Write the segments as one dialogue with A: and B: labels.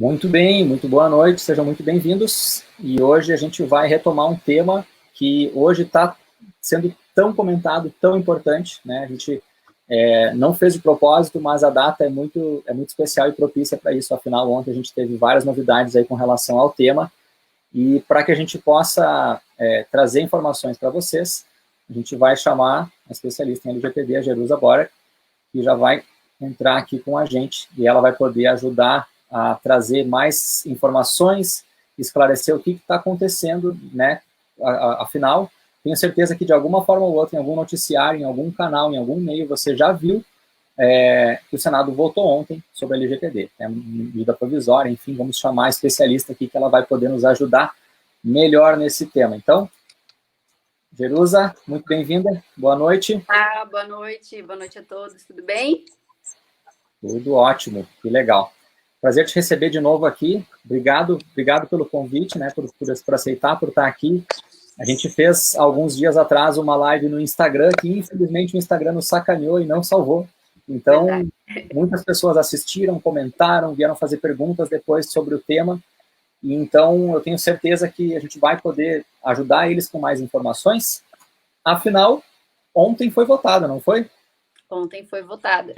A: Muito bem, muito boa noite, sejam muito bem-vindos. E hoje a gente vai retomar um tema que hoje está sendo tão comentado, tão importante, né? A gente não fez de propósito, mas a data é muito especial e propícia para isso. Afinal, ontem a gente teve várias novidades aí com relação ao tema. E para que a gente possa trazer informações para vocês, a gente vai chamar a especialista em LGPD, a Jerusa Bora, que já vai entrar aqui com a gente e ela vai poder ajudar a trazer mais informações, esclarecer o que está acontecendo, né? Afinal, tenho certeza que de alguma forma ou outra, em algum noticiário, em algum canal, em algum meio, você já viu que o Senado votou ontem sobre a LGPD, né? Medida provisória, enfim, vamos chamar a especialista aqui que ela vai poder nos ajudar melhor nesse tema. Então, Jerusa, muito bem-vinda, boa noite.
B: Boa noite a todos, tudo bem?
A: Tudo ótimo, que legal. Prazer te receber de novo aqui, obrigado pelo convite, né, por aceitar, por estar aqui. A gente fez, alguns dias atrás, uma live no Instagram, que infelizmente o Instagram nos sacaneou e não salvou. Então, muitas pessoas assistiram, comentaram, vieram fazer perguntas depois sobre o tema. E então, eu tenho certeza que a gente vai poder ajudar eles com mais informações. Afinal, ontem foi votada, não foi?
B: Ontem foi votada.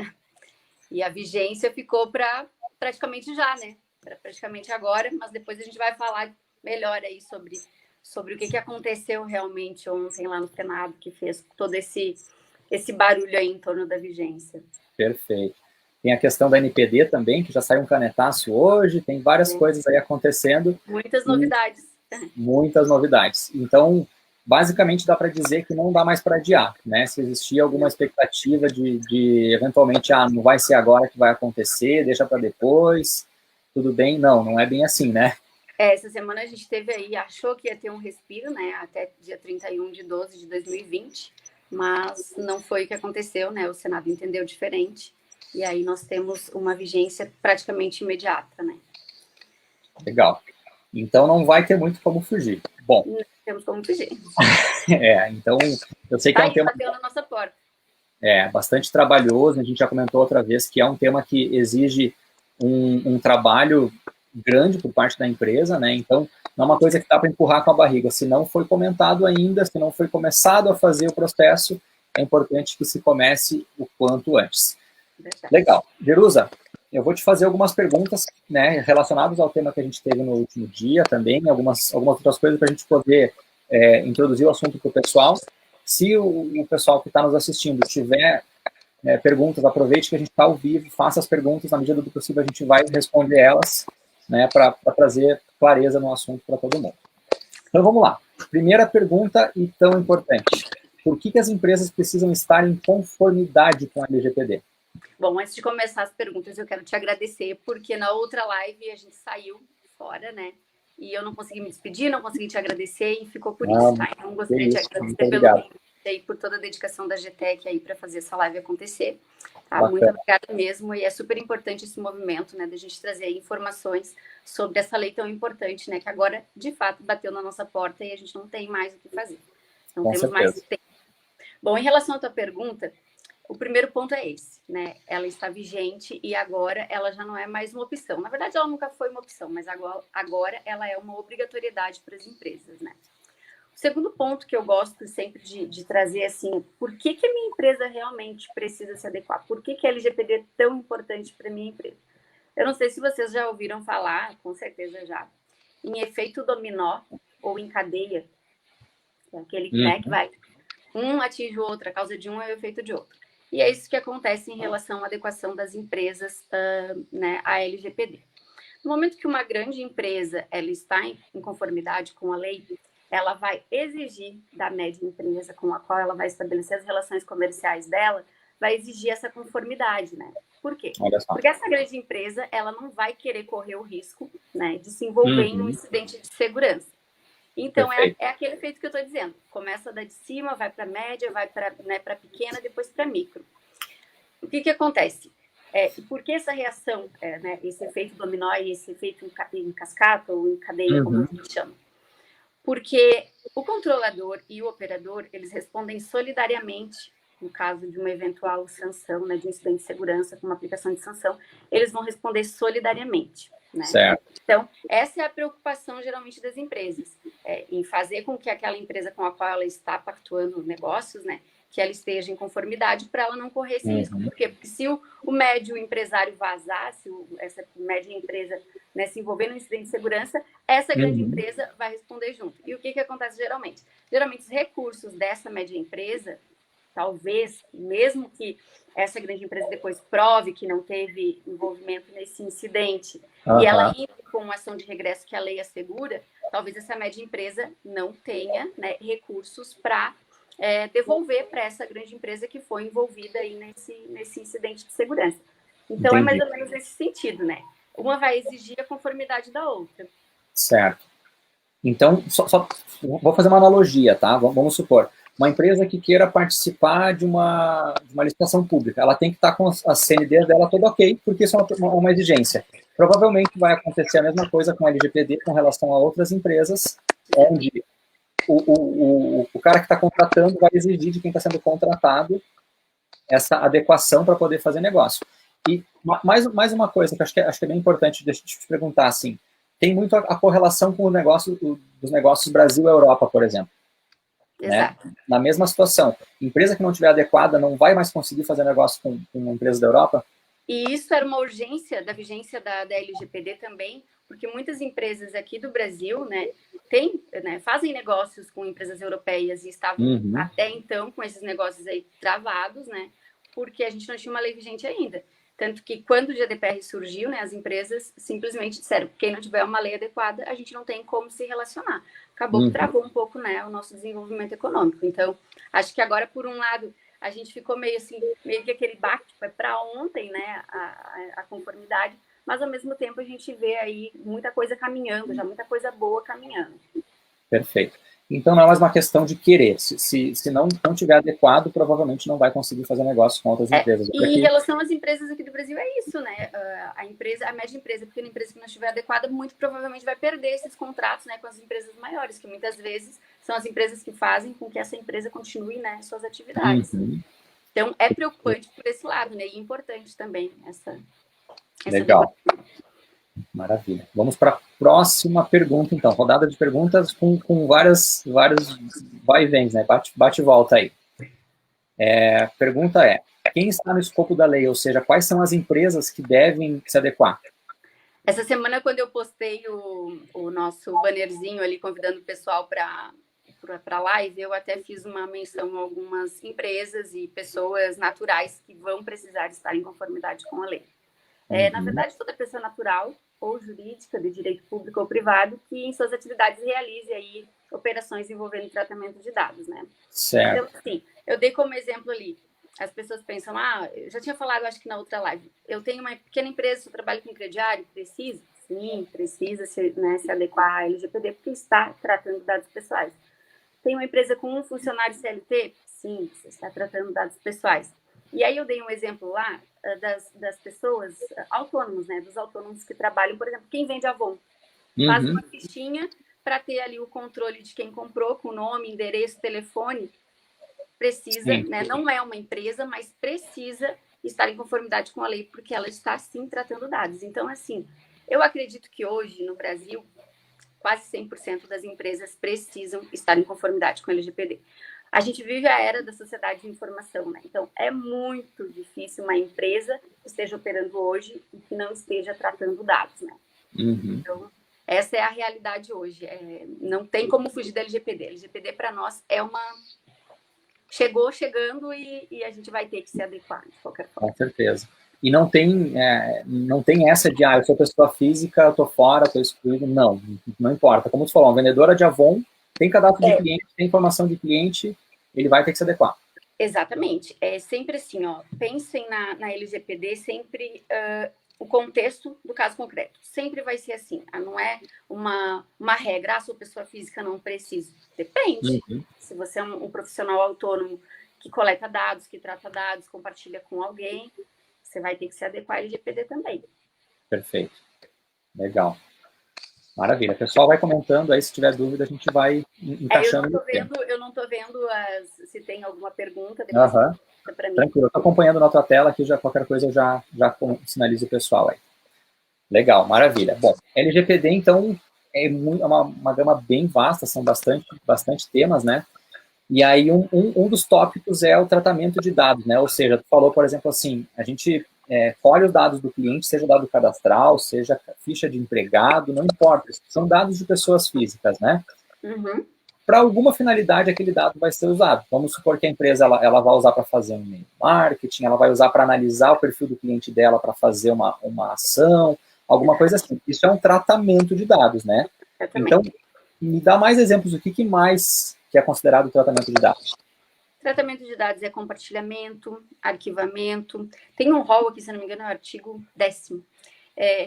B: E a vigência ficou para praticamente já, né? Para praticamente agora, mas depois a gente vai falar melhor aí sobre o que aconteceu realmente ontem lá no Senado, que fez todo esse barulho aí em torno da vigência.
A: Perfeito. Tem a questão da NPD também, que já saiu um canetaço hoje, tem várias coisas aí acontecendo.
B: Muitas novidades.
A: Muitas novidades. Então, basicamente dá para dizer que não dá mais para adiar, né? Se existia alguma expectativa de eventualmente, não vai ser agora que vai acontecer, deixa para depois, tudo bem? Não é bem assim, né?
B: Essa semana a gente teve aí, achou que ia ter um respiro, né? Até dia 31/12 de 2020, mas não foi o que aconteceu, né? O Senado entendeu diferente, e aí nós temos uma vigência praticamente imediata, né?
A: Legal. Então não vai ter muito como fugir. Bom.
B: Não temos como fugir.
A: Então eu sei que é um tema...
B: bateu na nossa porta.
A: Bastante trabalhoso, a gente já comentou outra vez que é um tema que exige um trabalho grande por parte da empresa, né? Então não é uma coisa que dá para empurrar com a barriga. Se não foi comentado ainda, se não foi começado a fazer o processo, é importante que se comece o quanto antes.
B: Verdade.
A: Legal. Jerusa, eu vou te fazer algumas perguntas, né, relacionadas ao tema que a gente teve no último dia também, algumas outras coisas para a gente poder introduzir o assunto para o pessoal. Se o pessoal que está nos assistindo tiver perguntas, aproveite que a gente está ao vivo, faça as perguntas, na medida do possível a gente vai responder elas, né, para trazer clareza no assunto para todo mundo. Então vamos lá. Primeira pergunta e tão importante. Por que as empresas precisam estar em conformidade com a LGPD?
B: Bom, antes de começar as perguntas, eu quero te agradecer, porque na outra live a gente saiu fora, né? E eu não consegui me despedir, não consegui te agradecer e ficou por isso, tá? Então, gostaria de agradecer pelo convite e por toda a dedicação da GTEC aí para fazer essa live acontecer. Tá? Muito obrigada mesmo, e é super importante esse movimento, né? Da gente trazer informações sobre essa lei tão importante, né? Que agora, de fato, bateu na nossa porta e a gente não tem mais o que fazer. Não temos mais tempo. Bom, em relação à tua pergunta, o primeiro ponto é esse, né? Ela está vigente e agora ela já não é mais uma opção. Na verdade, ela nunca foi uma opção, mas agora ela é uma obrigatoriedade para as empresas, né? O segundo ponto que eu gosto sempre de trazer, assim, por que a minha empresa realmente precisa se adequar? Por que a LGPD é tão importante para a minha empresa? Eu não sei se vocês já ouviram falar, com certeza já, em efeito dominó ou em cadeia, que é aquele que vai, um atinge o outro, a causa de um é o efeito de outro. E é isso que acontece em relação à adequação das empresas né, à LGPD. No momento que uma grande empresa ela está em conformidade com a lei, ela vai exigir da média empresa com a qual ela vai estabelecer as relações comerciais dela vai exigir essa conformidade, né? Por quê?
A: Olha só.
B: Porque essa grande empresa, ela não vai querer correr o risco, né, de se envolver em um incidente de segurança. Então, é aquele efeito que eu estou dizendo. Começa da de cima, vai para média, vai para, né, para pequena, depois para micro. O que acontece? Por que essa reação, né, esse efeito dominó e esse efeito em cascata ou em cadeia, como a gente chama? Porque o controlador e o operador, eles respondem solidariamente no caso de uma eventual sanção, né, de um incidente de segurança com uma aplicação de sanção, eles vão responder solidariamente. Né?
A: Certo.
B: Então, essa é a preocupação, geralmente, das empresas, em fazer com que aquela empresa com a qual ela está pactuando negócios, né, que ela esteja em conformidade para ela não correr esse risco. Por quê? Porque se o médio empresário vazar, se essa média empresa, né, se envolver no incidente de segurança, essa grande empresa vai responder junto. E o que acontece geralmente? Geralmente, os recursos dessa média empresa, talvez, mesmo que essa grande empresa depois prove que não teve envolvimento nesse incidente e ela entre com uma ação de regresso que a lei assegura, talvez essa média empresa não tenha, né, recursos para devolver para essa grande empresa que foi envolvida aí nesse incidente de segurança. Então, é mais ou menos nesse sentido, né? Uma vai exigir a conformidade da outra.
A: Certo. Então, só vou fazer uma analogia, tá? Vamos supor, uma empresa que queira participar de uma licitação pública, ela tem que estar com as CNDs dela todo ok, porque isso é uma exigência. Provavelmente vai acontecer a mesma coisa com a LGPD com relação a outras empresas, onde o cara que está contratando vai exigir de quem está sendo contratado essa adequação para poder fazer negócio. E mais uma coisa que acho que é bem importante de te perguntar, assim, tem muito a correlação com dos negócios Brasil-Europa, por exemplo.
B: Exato.
A: Né? Na mesma situação, empresa que não estiver adequada não vai mais conseguir fazer negócio com uma empresa da Europa?
B: E isso era uma urgência da vigência da LGPD também, porque muitas empresas aqui do Brasil, né, fazem negócios com empresas europeias e estavam até então com esses negócios aí travados, né, porque a gente não tinha uma lei vigente ainda. Tanto que quando o GDPR surgiu, né, as empresas simplesmente disseram, quem não tiver uma lei adequada, a gente não tem como se relacionar. Acabou que travou um pouco, né, o nosso desenvolvimento econômico. Então, acho que agora, por um lado, a gente ficou meio que aquele baque, foi para ontem, né, a conformidade, mas ao mesmo tempo a gente vê aí muita coisa caminhando, já muita coisa boa caminhando.
A: Perfeito. Então não é mais uma questão de querer. Se não tiver adequado, provavelmente não vai conseguir fazer negócio com outras empresas.
B: E em relação às empresas aqui do Brasil, é isso, né? A média empresa, a pequena empresa que não estiver adequada, muito provavelmente vai perder esses contratos, né, com as empresas maiores, que muitas vezes são as empresas que fazem com que essa empresa continue, né, suas atividades. Então, é preocupante por esse lado, né? E importante também essa
A: Legal. Maravilha. Vamos para a próxima pergunta, então. Rodada de perguntas com vários vai e vem, né? Bate e volta aí. Pergunta quem está no escopo da lei? Ou seja, quais são as empresas que devem se adequar?
B: Essa semana, quando eu postei o nosso bannerzinho ali, convidando o pessoal para a live, eu até fiz uma menção a algumas empresas e pessoas naturais que vão precisar estar em conformidade com a lei. Na verdade, toda pessoa natural ou jurídica, de direito público ou privado, que em suas atividades realize aí operações envolvendo tratamento de dados, né?
A: Certo.
B: Então, assim, eu dei como exemplo ali, as pessoas pensam, eu já tinha falado, acho que na outra live, eu tenho uma pequena empresa, eu trabalho com crediário, precisa? Sim, precisa se adequar à LGPD, porque está tratando dados pessoais. Tem uma empresa com um funcionário CLT? Sim, você está tratando dados pessoais. E aí eu dei um exemplo lá das pessoas autônomas, né? Dos autônomos que trabalham, por exemplo, quem vende Avon. Faz uma fichinha para ter ali o controle de quem comprou, com nome, endereço, telefone. Precisa, né? Não é uma empresa, mas precisa estar em conformidade com a lei, porque ela está, sim, tratando dados. Então, assim, eu acredito que hoje, no Brasil, quase 100% das empresas precisam estar em conformidade com a LGPD. A gente vive a era da sociedade de informação, né? Então, é muito difícil uma empresa que esteja operando hoje e que não esteja tratando dados, né? Então, essa é a realidade hoje. Não tem como fugir da LGPD. A LGPD, para nós, é uma... chegando e a gente vai ter que se adequar, de qualquer forma.
A: Com certeza. E não tem essa de, eu sou pessoa física, eu estou fora, estou excluído. Não importa. Como tu falou, uma vendedora de Avon tem cadastro de cliente, tem informação de cliente, ele vai ter que se adequar.
B: Exatamente. É sempre assim, ó. Pensem na LGPD, sempre o contexto do caso concreto. Sempre vai ser assim. Não é uma regra, sua pessoa física não precisa. Depende.
A: Uhum.
B: Se você é um profissional autônomo que coleta dados, que trata dados, compartilha com alguém, você vai ter que se adequar à LGPD também.
A: Perfeito. Legal. Maravilha. O pessoal vai comentando aí, se tiver dúvida, a gente vai encaixando.
B: Eu não tô vendo se tem alguma pergunta, depois você para mim.
A: Tranquilo, eu estou acompanhando na tua tela aqui, já qualquer coisa eu já sinalizo o pessoal aí. Legal, maravilha. Bom, LGPD, então, é uma gama bem vasta, são bastante temas, né? E aí um dos tópicos é o tratamento de dados, né? Ou seja, tu falou, por exemplo, assim, a gente colhe os dados do cliente, seja dado cadastral, seja ficha de empregado, não importa, são dados de pessoas físicas, né?
B: Uhum.
A: Para alguma finalidade aquele dado vai ser usado. Vamos supor que a empresa ela vai usar para fazer um e-mail marketing, ela vai usar para analisar o perfil do cliente dela para fazer uma ação, alguma coisa assim. Isso é um tratamento de dados, né? Então, me dá mais exemplos do que mais que é considerado tratamento de dados.
B: Tratamento de dados é compartilhamento, arquivamento. Tem um rol aqui, se não me engano, é o artigo 10º.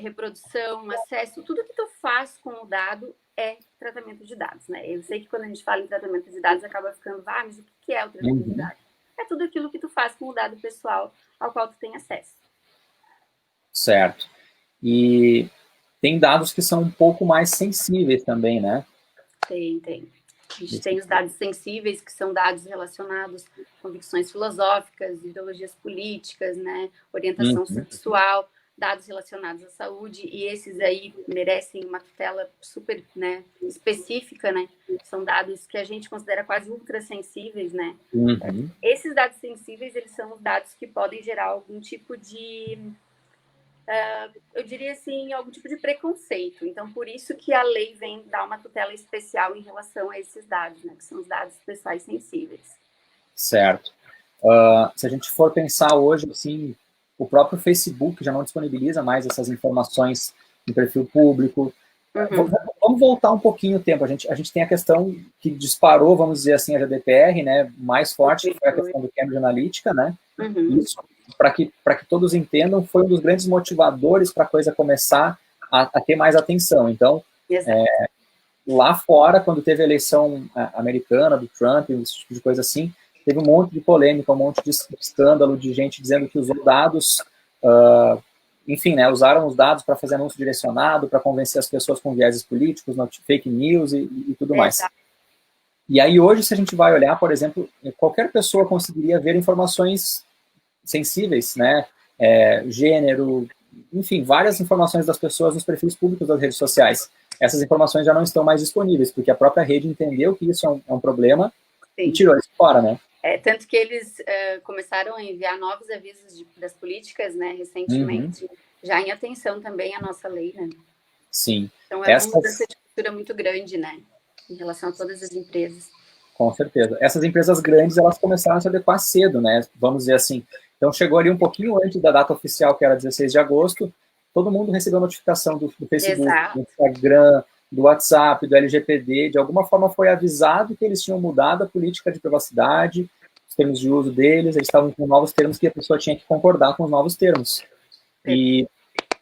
B: Reprodução, acesso, tudo que tu faz com o dado é tratamento de dados, né? Eu sei que quando a gente fala em tratamento de dados, acaba ficando, mas o que é o tratamento de dados? É tudo aquilo que tu faz com o dado pessoal ao qual tu tem acesso.
A: Certo. E tem dados que são um pouco mais sensíveis também, né?
B: Tem. A gente tem os dados sensíveis, que são dados relacionados a convicções filosóficas, ideologias políticas, né? Orientação sexual, dados relacionados à saúde, e esses aí merecem uma tutela super, né, específica, né? São dados que a gente considera quase ultrassensíveis, né? Esses dados sensíveis, eles são os dados que podem gerar algum tipo de eu diria assim, algum tipo de preconceito. Então, por isso que a lei vem dar uma tutela especial em relação a esses dados, né? Que são os dados pessoais sensíveis.
A: Certo. Se a gente for pensar hoje, assim, o próprio Facebook já não disponibiliza mais essas informações em perfil público. Vamos voltar um pouquinho o tempo. A gente tem a questão que disparou, vamos dizer assim, a GDPR, né? Mais forte, que foi a questão do Cambridge Analytica, né? Isso, para que todos entendam, foi um dos grandes motivadores para a coisa começar a ter mais atenção. Então, lá fora, quando teve a eleição americana do Trump, esse tipo de coisa assim, teve um monte de polêmica, um monte de escândalo de gente dizendo que usou dados, enfim, né, usaram os dados para fazer anúncio direcionado, para convencer as pessoas com vieses políticos, fake news e tudo mais. E aí hoje, se a gente vai olhar, por exemplo, qualquer pessoa conseguiria ver informações sensíveis, né, gênero, enfim, várias informações das pessoas nos perfis públicos das redes sociais. Essas informações já não estão mais disponíveis, porque a própria rede entendeu que isso é um problema e tirou isso fora, né?
B: Tanto que eles começaram a enviar novos avisos das políticas, né, recentemente, já em atenção também à nossa lei, né?
A: Sim.
B: Então, uma mudança de cultura muito grande, né, em relação a todas as empresas.
A: Com certeza. Essas empresas grandes, elas começaram a se adequar cedo, né? Vamos dizer assim. Então, chegou ali um pouquinho antes da data oficial, que era 16 de agosto, todo mundo recebeu notificação do Facebook, do Instagram, do WhatsApp, do LGPD, de alguma forma foi avisado que eles tinham mudado a política de privacidade, os termos de uso deles, eles estavam com novos termos que a pessoa tinha que concordar com os novos termos. E,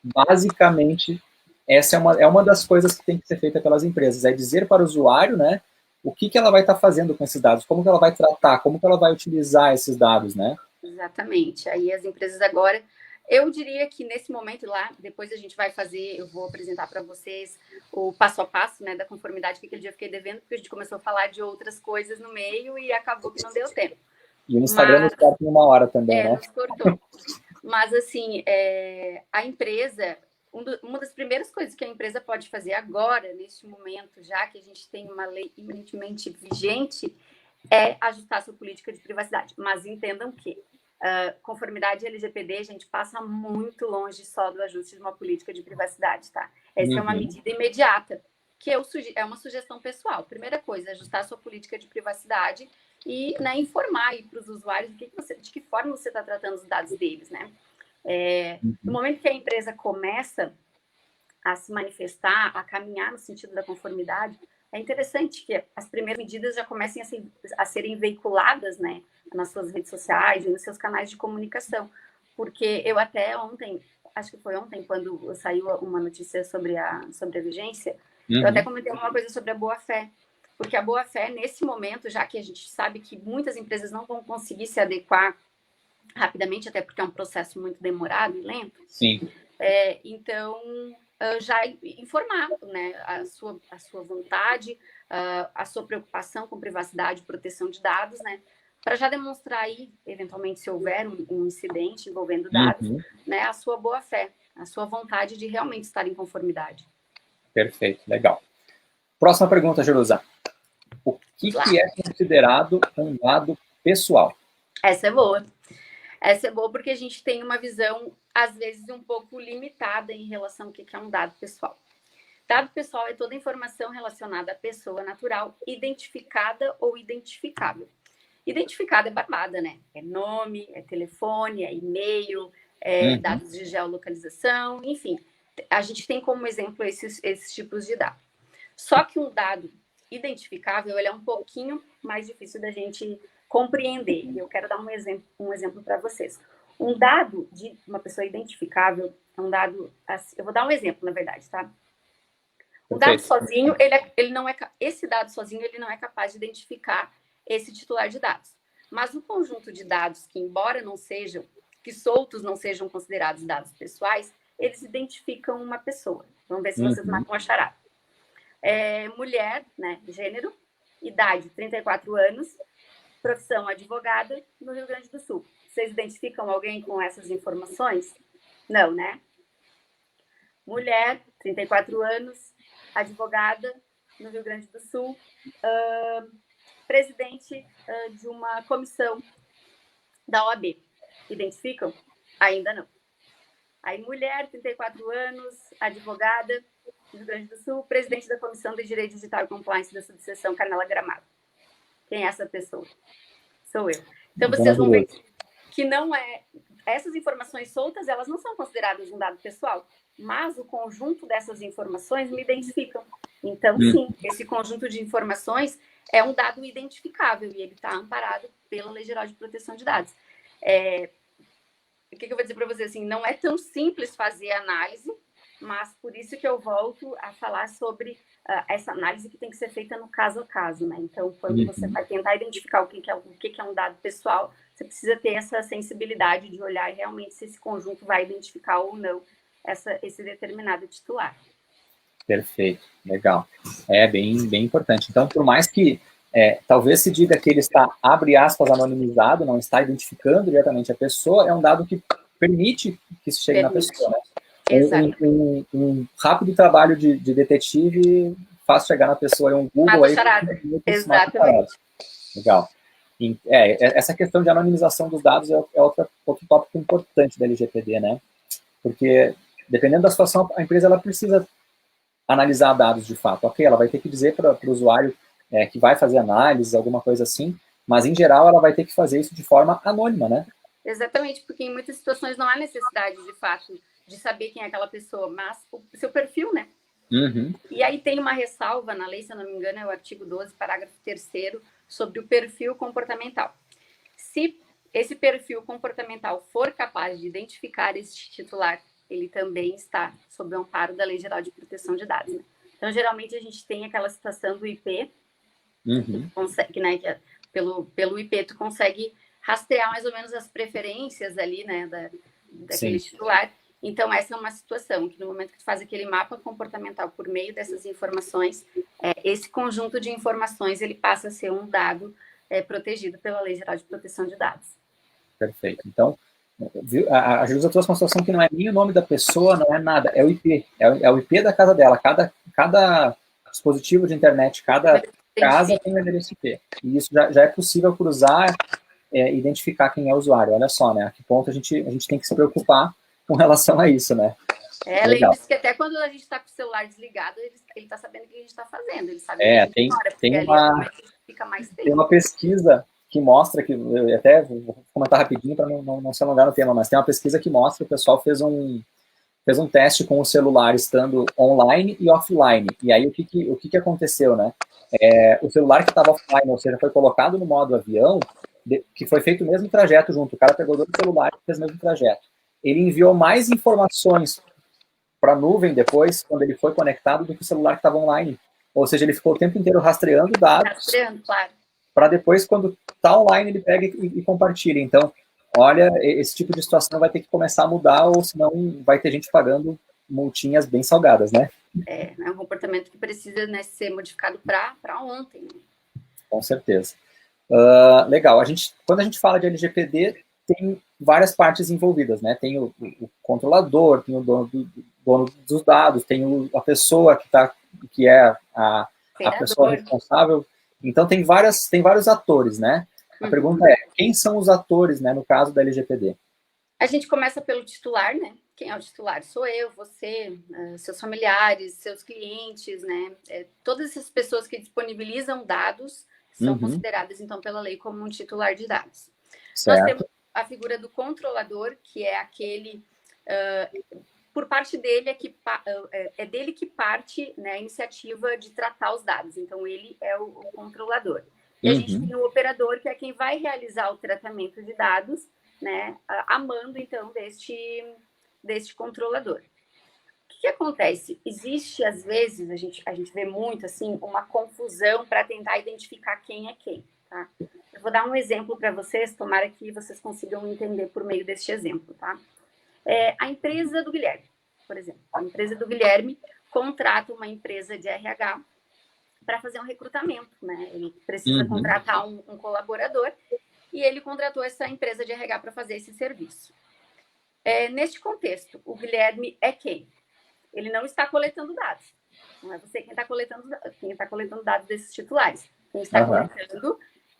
A: basicamente, essa é uma das coisas que tem que ser feita pelas empresas, é dizer para o usuário, né, o que ela vai estar fazendo com esses dados, como que ela vai tratar, como que ela vai utilizar esses dados, né?
B: Exatamente. Aí as empresas agora, eu diria que nesse momento lá, depois a gente vai fazer, eu vou apresentar para vocês o passo a passo, né, da conformidade, que aquele dia eu fiquei devendo, porque a gente começou a falar de outras coisas no meio e acabou que não deu tempo.
A: E o Instagram nos corta em 1 hora também, né?
B: Nos cortou. Mas, assim, a empresa, uma das primeiras coisas que a empresa pode fazer agora, neste momento, já que a gente tem uma lei iminentemente vigente, é ajustar sua política de privacidade. Mas entendam que conformidade LGPD, a gente passa muito longe só do ajuste de uma política de privacidade, tá? Essa é uma medida imediata, que é uma sugestão pessoal. Primeira coisa, ajustar sua política de privacidade e, né, informar para os usuários de que forma você está tratando os dados deles, né? No momento que a empresa começa a se manifestar, a caminhar no sentido da conformidade, é interessante que as primeiras medidas já comecem a serem veiculadas, né, nas suas redes sociais e nos seus canais de comunicação. Porque eu até ontem, acho que foi ontem, quando saiu uma notícia sobre a vigência, eu até comentei uma coisa sobre a boa-fé. Porque a boa-fé, nesse momento, já que a gente sabe que muitas empresas não vão conseguir se adequar rapidamente, até porque é um processo muito demorado e lento.
A: Sim.
B: Então, já informar, né, a sua vontade, a sua preocupação com privacidade e proteção de dados, né, para já demonstrar aí, eventualmente, se houver um incidente envolvendo dados, né, a sua boa-fé, a sua vontade de realmente estar em conformidade.
A: Perfeito, legal. Próxima pergunta, Jerusa. O que é considerado um dado pessoal?
B: Essa é boa. Essa é boa porque a gente tem uma visão, às vezes, um pouco limitada em relação ao que é um dado pessoal. Dado pessoal é toda informação relacionada à pessoa natural, identificada ou identificável. Identificada é barbada, né? É nome, é telefone, é e-mail, dados de geolocalização, enfim. A gente tem como exemplo esses tipos de dados. Só que um dado identificável, ele é um pouquinho mais difícil da gente compreender. E eu quero dar um exemplo para vocês. Um dado de uma pessoa identificável é um dado... Assim, eu vou dar um exemplo, na verdade, tá? O dado sozinho, ele não é... Esse dado sozinho, ele não é capaz de identificar esse titular de dados. Mas o conjunto de dados que, embora não sejam... que soltos não sejam considerados dados pessoais, eles identificam uma pessoa. Vamos ver se vocês matam a charada. Mulher, né, gênero, idade 34 anos, profissão advogada, no Rio Grande do Sul. Vocês identificam alguém com essas informações? Não, né? Mulher, 34 anos, advogada, no Rio Grande do Sul, presidente de uma comissão da OAB. Identificam? Ainda não. Aí, mulher, 34 anos, advogada, no Rio Grande do Sul, presidente da Comissão de Direito Digital e Compliance da Subseção Carmela Gramado. Quem é essa pessoa? Sou eu. Então, vocês vão ver que não é... Essas informações soltas, elas não são consideradas um dado pessoal, mas o conjunto dessas informações me identificam. Então, sim, esse conjunto de informações é um dado identificável e ele está amparado pela Lei Geral de Proteção de Dados. O que eu vou dizer para vocês? Assim, não é tão simples fazer análise, mas por isso que eu volto a falar sobre essa análise que tem que ser feita no caso a caso, né? Então, quando você vai tentar identificar o que é um dado pessoal, você precisa ter essa sensibilidade de olhar realmente se esse conjunto vai identificar ou não esse determinado titular.
A: Perfeito, legal. É bem importante. Então, por mais que talvez se diga que ele está, abre aspas, anonimizado, não está identificando diretamente a pessoa, é um dado que permite que se chegue na pessoa, né? Um rápido trabalho de detetive faz chegar na pessoa, um Google aí.
B: Exatamente.
A: Legal. Essa questão de anonimização dos dados é outro tópico importante da LGPD, né? Porque, dependendo da situação, a empresa ela precisa analisar dados de fato. Ok, ela vai ter que dizer para o usuário que vai fazer análise, alguma coisa assim, mas, em geral, ela vai ter que fazer isso de forma anônima, né?
B: Exatamente, porque em muitas situações não há necessidade, de fato, de saber quem é aquela pessoa, mas o seu perfil, né? E aí tem uma ressalva na lei, se eu não me engano, é o artigo 12, parágrafo 3º, sobre o perfil comportamental. Se esse perfil comportamental for capaz de identificar esse titular, ele também está sob o amparo da Lei Geral de Proteção de Dados, né? Então, geralmente, a gente tem aquela situação do IP, que consegue, né, que pelo IP tu consegue rastrear mais ou menos as preferências ali, né, daquele titular. Então, essa é uma situação que no momento que tu faz aquele mapa comportamental por meio dessas informações, esse conjunto de informações, ele passa a ser um dado protegido pela Lei Geral de Proteção de Dados.
A: Perfeito. Então, a Jerusa trouxe uma situação que não é nem o nome da pessoa, não é nada, é o IP. É o IP da casa dela. Cada dispositivo de internet, cada casa tem um endereço IP. E isso já é possível cruzar, identificar quem é o usuário. Olha só, né? A que ponto a gente tem que se preocupar com relação a isso, né?
B: Lembre-se que até quando a gente está com o celular desligado, ele está sabendo o que a gente está fazendo. Ele sabe que a gente
A: tem uma pesquisa que mostra, que eu até vou comentar rapidinho para não se alongar no tema, mas tem uma pesquisa que mostra que o pessoal fez um teste com o celular estando online e offline. E aí o que aconteceu, né? O celular que estava offline, ou seja, foi colocado no modo avião, que foi feito o mesmo trajeto junto. O cara pegou dois celulares e fez o mesmo trajeto. Ele enviou mais informações para a nuvem depois, quando ele foi conectado, do que o celular que estava online. Ou seja, ele ficou o tempo inteiro rastreando dados,
B: claro,
A: para depois, quando está online, ele pega e compartilha. Então, olha, esse tipo de situação vai ter que começar a mudar, ou senão vai ter gente pagando multinhas bem salgadas, né?
B: É um comportamento que precisa, né, ser modificado para ontem.
A: Com certeza. Legal. Quando a gente fala de LGPD, tem várias partes envolvidas, né? Tem o controlador, tem o dono dos dados, tem a pessoa que é a pessoa responsável. Então, tem vários atores, né? A pergunta é, quem são os atores, né, no caso da LGPD?
B: A gente começa pelo titular, né? Quem é o titular? Sou eu, você, seus familiares, seus clientes, né? Todas essas pessoas que disponibilizam dados são consideradas, então, pela lei como um titular de dados.
A: Certo.
B: Nós temos a figura do controlador, que é aquele... por parte dele, é dele que parte, né, a iniciativa de tratar os dados. Então, ele é o controlador. E a gente tem o operador, que é quem vai realizar o tratamento de dados, né, a mando, então, deste controlador. O que acontece? Existe, às vezes, a gente vê muito, assim, uma confusão para tentar identificar quem é quem, tá? Eu vou dar um exemplo para vocês, tomara que vocês consigam entender por meio deste exemplo, tá? A empresa do Guilherme, por exemplo. A empresa do Guilherme contrata uma empresa de RH para fazer um recrutamento, né? Ele precisa contratar um colaborador e ele contratou essa empresa de RH para fazer esse serviço. Neste contexto, o Guilherme é quem? Ele não está coletando dados. Não é você quem está coletando dados desses titulares. Quem está coletando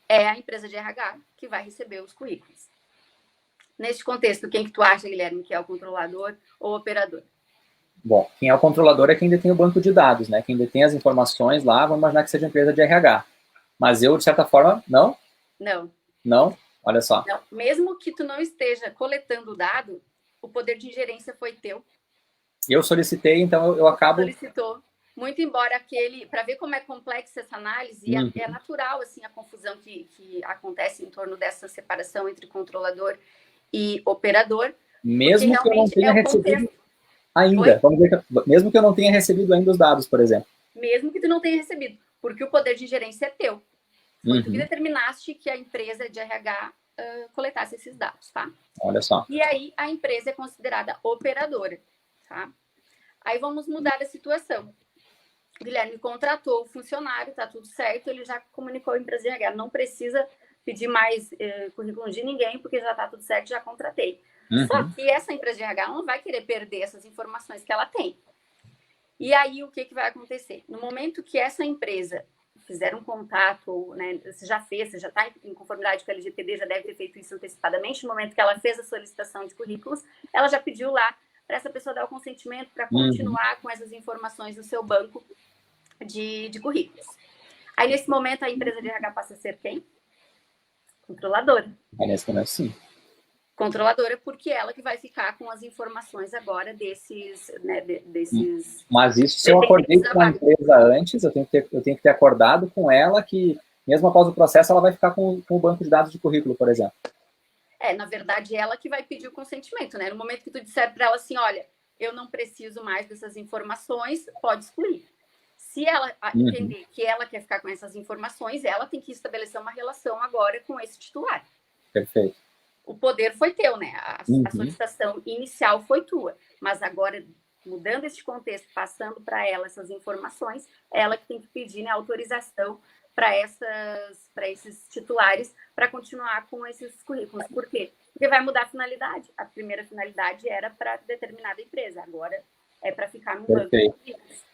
B: é a empresa de RH que vai receber os currículos. Neste contexto, quem que tu acha, Guilherme, que é o controlador ou operador?
A: Bom, quem é o controlador é quem detém o banco de dados, né? Quem detém as informações lá, vamos imaginar que seja a empresa de RH. Mas eu, de certa forma, não? Não? Olha só.
B: Não. Mesmo que tu não esteja coletando o dado, o poder de ingerência foi teu.
A: Eu solicitei, então eu acabo...
B: Solicitou. Muito embora para ver como é complexa essa análise, e é natural, assim, a confusão que acontece em torno dessa separação entre controlador e operador.
A: Mesmo que eu não tenha recebido ainda. Vamos dizer mesmo que eu não tenha recebido ainda os dados, por exemplo.
B: Mesmo que tu não tenha recebido, porque o poder de gerência é teu. Foi tu que determinaste que a empresa de RH coletasse esses dados, tá?
A: Olha só.
B: E aí a empresa é considerada operadora, tá? Aí vamos mudar a situação. O Guilherme contratou o funcionário, tá tudo certo, ele já comunicou à empresa de RH, não precisa pedir mais currículo de ninguém, porque já tá tudo certo, já contratei. Só que essa empresa de RH não vai querer perder essas informações que ela tem. E aí, o que vai acontecer? No momento que essa empresa fizer um contato, né, você já está em conformidade com a LGPD, já deve ter feito isso antecipadamente, no momento que ela fez a solicitação de currículos, ela já pediu lá para essa pessoa dar o consentimento para continuar com essas informações no seu banco de currículos. Aí, nesse momento, a empresa de RH passa a ser quem? Controladora.
A: Aí, nesse momento, sim.
B: Controladora, porque ela que vai ficar com as informações agora desses... Né,
A: Mas isso, se eu acordei com a empresa antes, eu tenho que ter acordado com ela que, mesmo após o processo, ela vai ficar com o banco de dados de currículo, por exemplo.
B: Na verdade, ela que vai pedir o consentimento, né? No momento que tu disser para ela assim, olha, eu não preciso mais dessas informações, pode excluir. Se ela entender que ela quer ficar com essas informações, ela tem que estabelecer uma relação agora com esse titular.
A: Perfeito.
B: O poder foi teu, né? A solicitação inicial foi tua. Mas agora, mudando esse contexto, passando para ela essas informações, ela que tem que pedir, né, autorização para esses titulares para continuar com esses currículos. Por quê? Porque vai mudar a finalidade. A primeira finalidade era para determinada empresa, agora é para ficar no banco de currículos.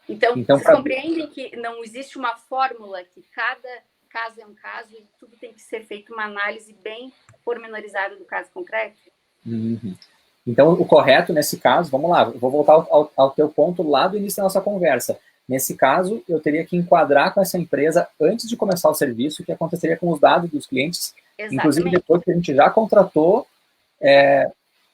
B: Então vocês compreendem que não existe uma fórmula, que cada caso é um caso e tudo tem que ser feito uma análise bem pormenorizada do caso concreto?
A: Então, o correto nesse caso, vamos lá, vou voltar ao teu ponto lá do início da nossa conversa. Nesse caso, eu teria que enquadrar com essa empresa antes de começar o serviço, o que aconteceria com os dados dos clientes. Exatamente. Inclusive depois que a gente já contratou.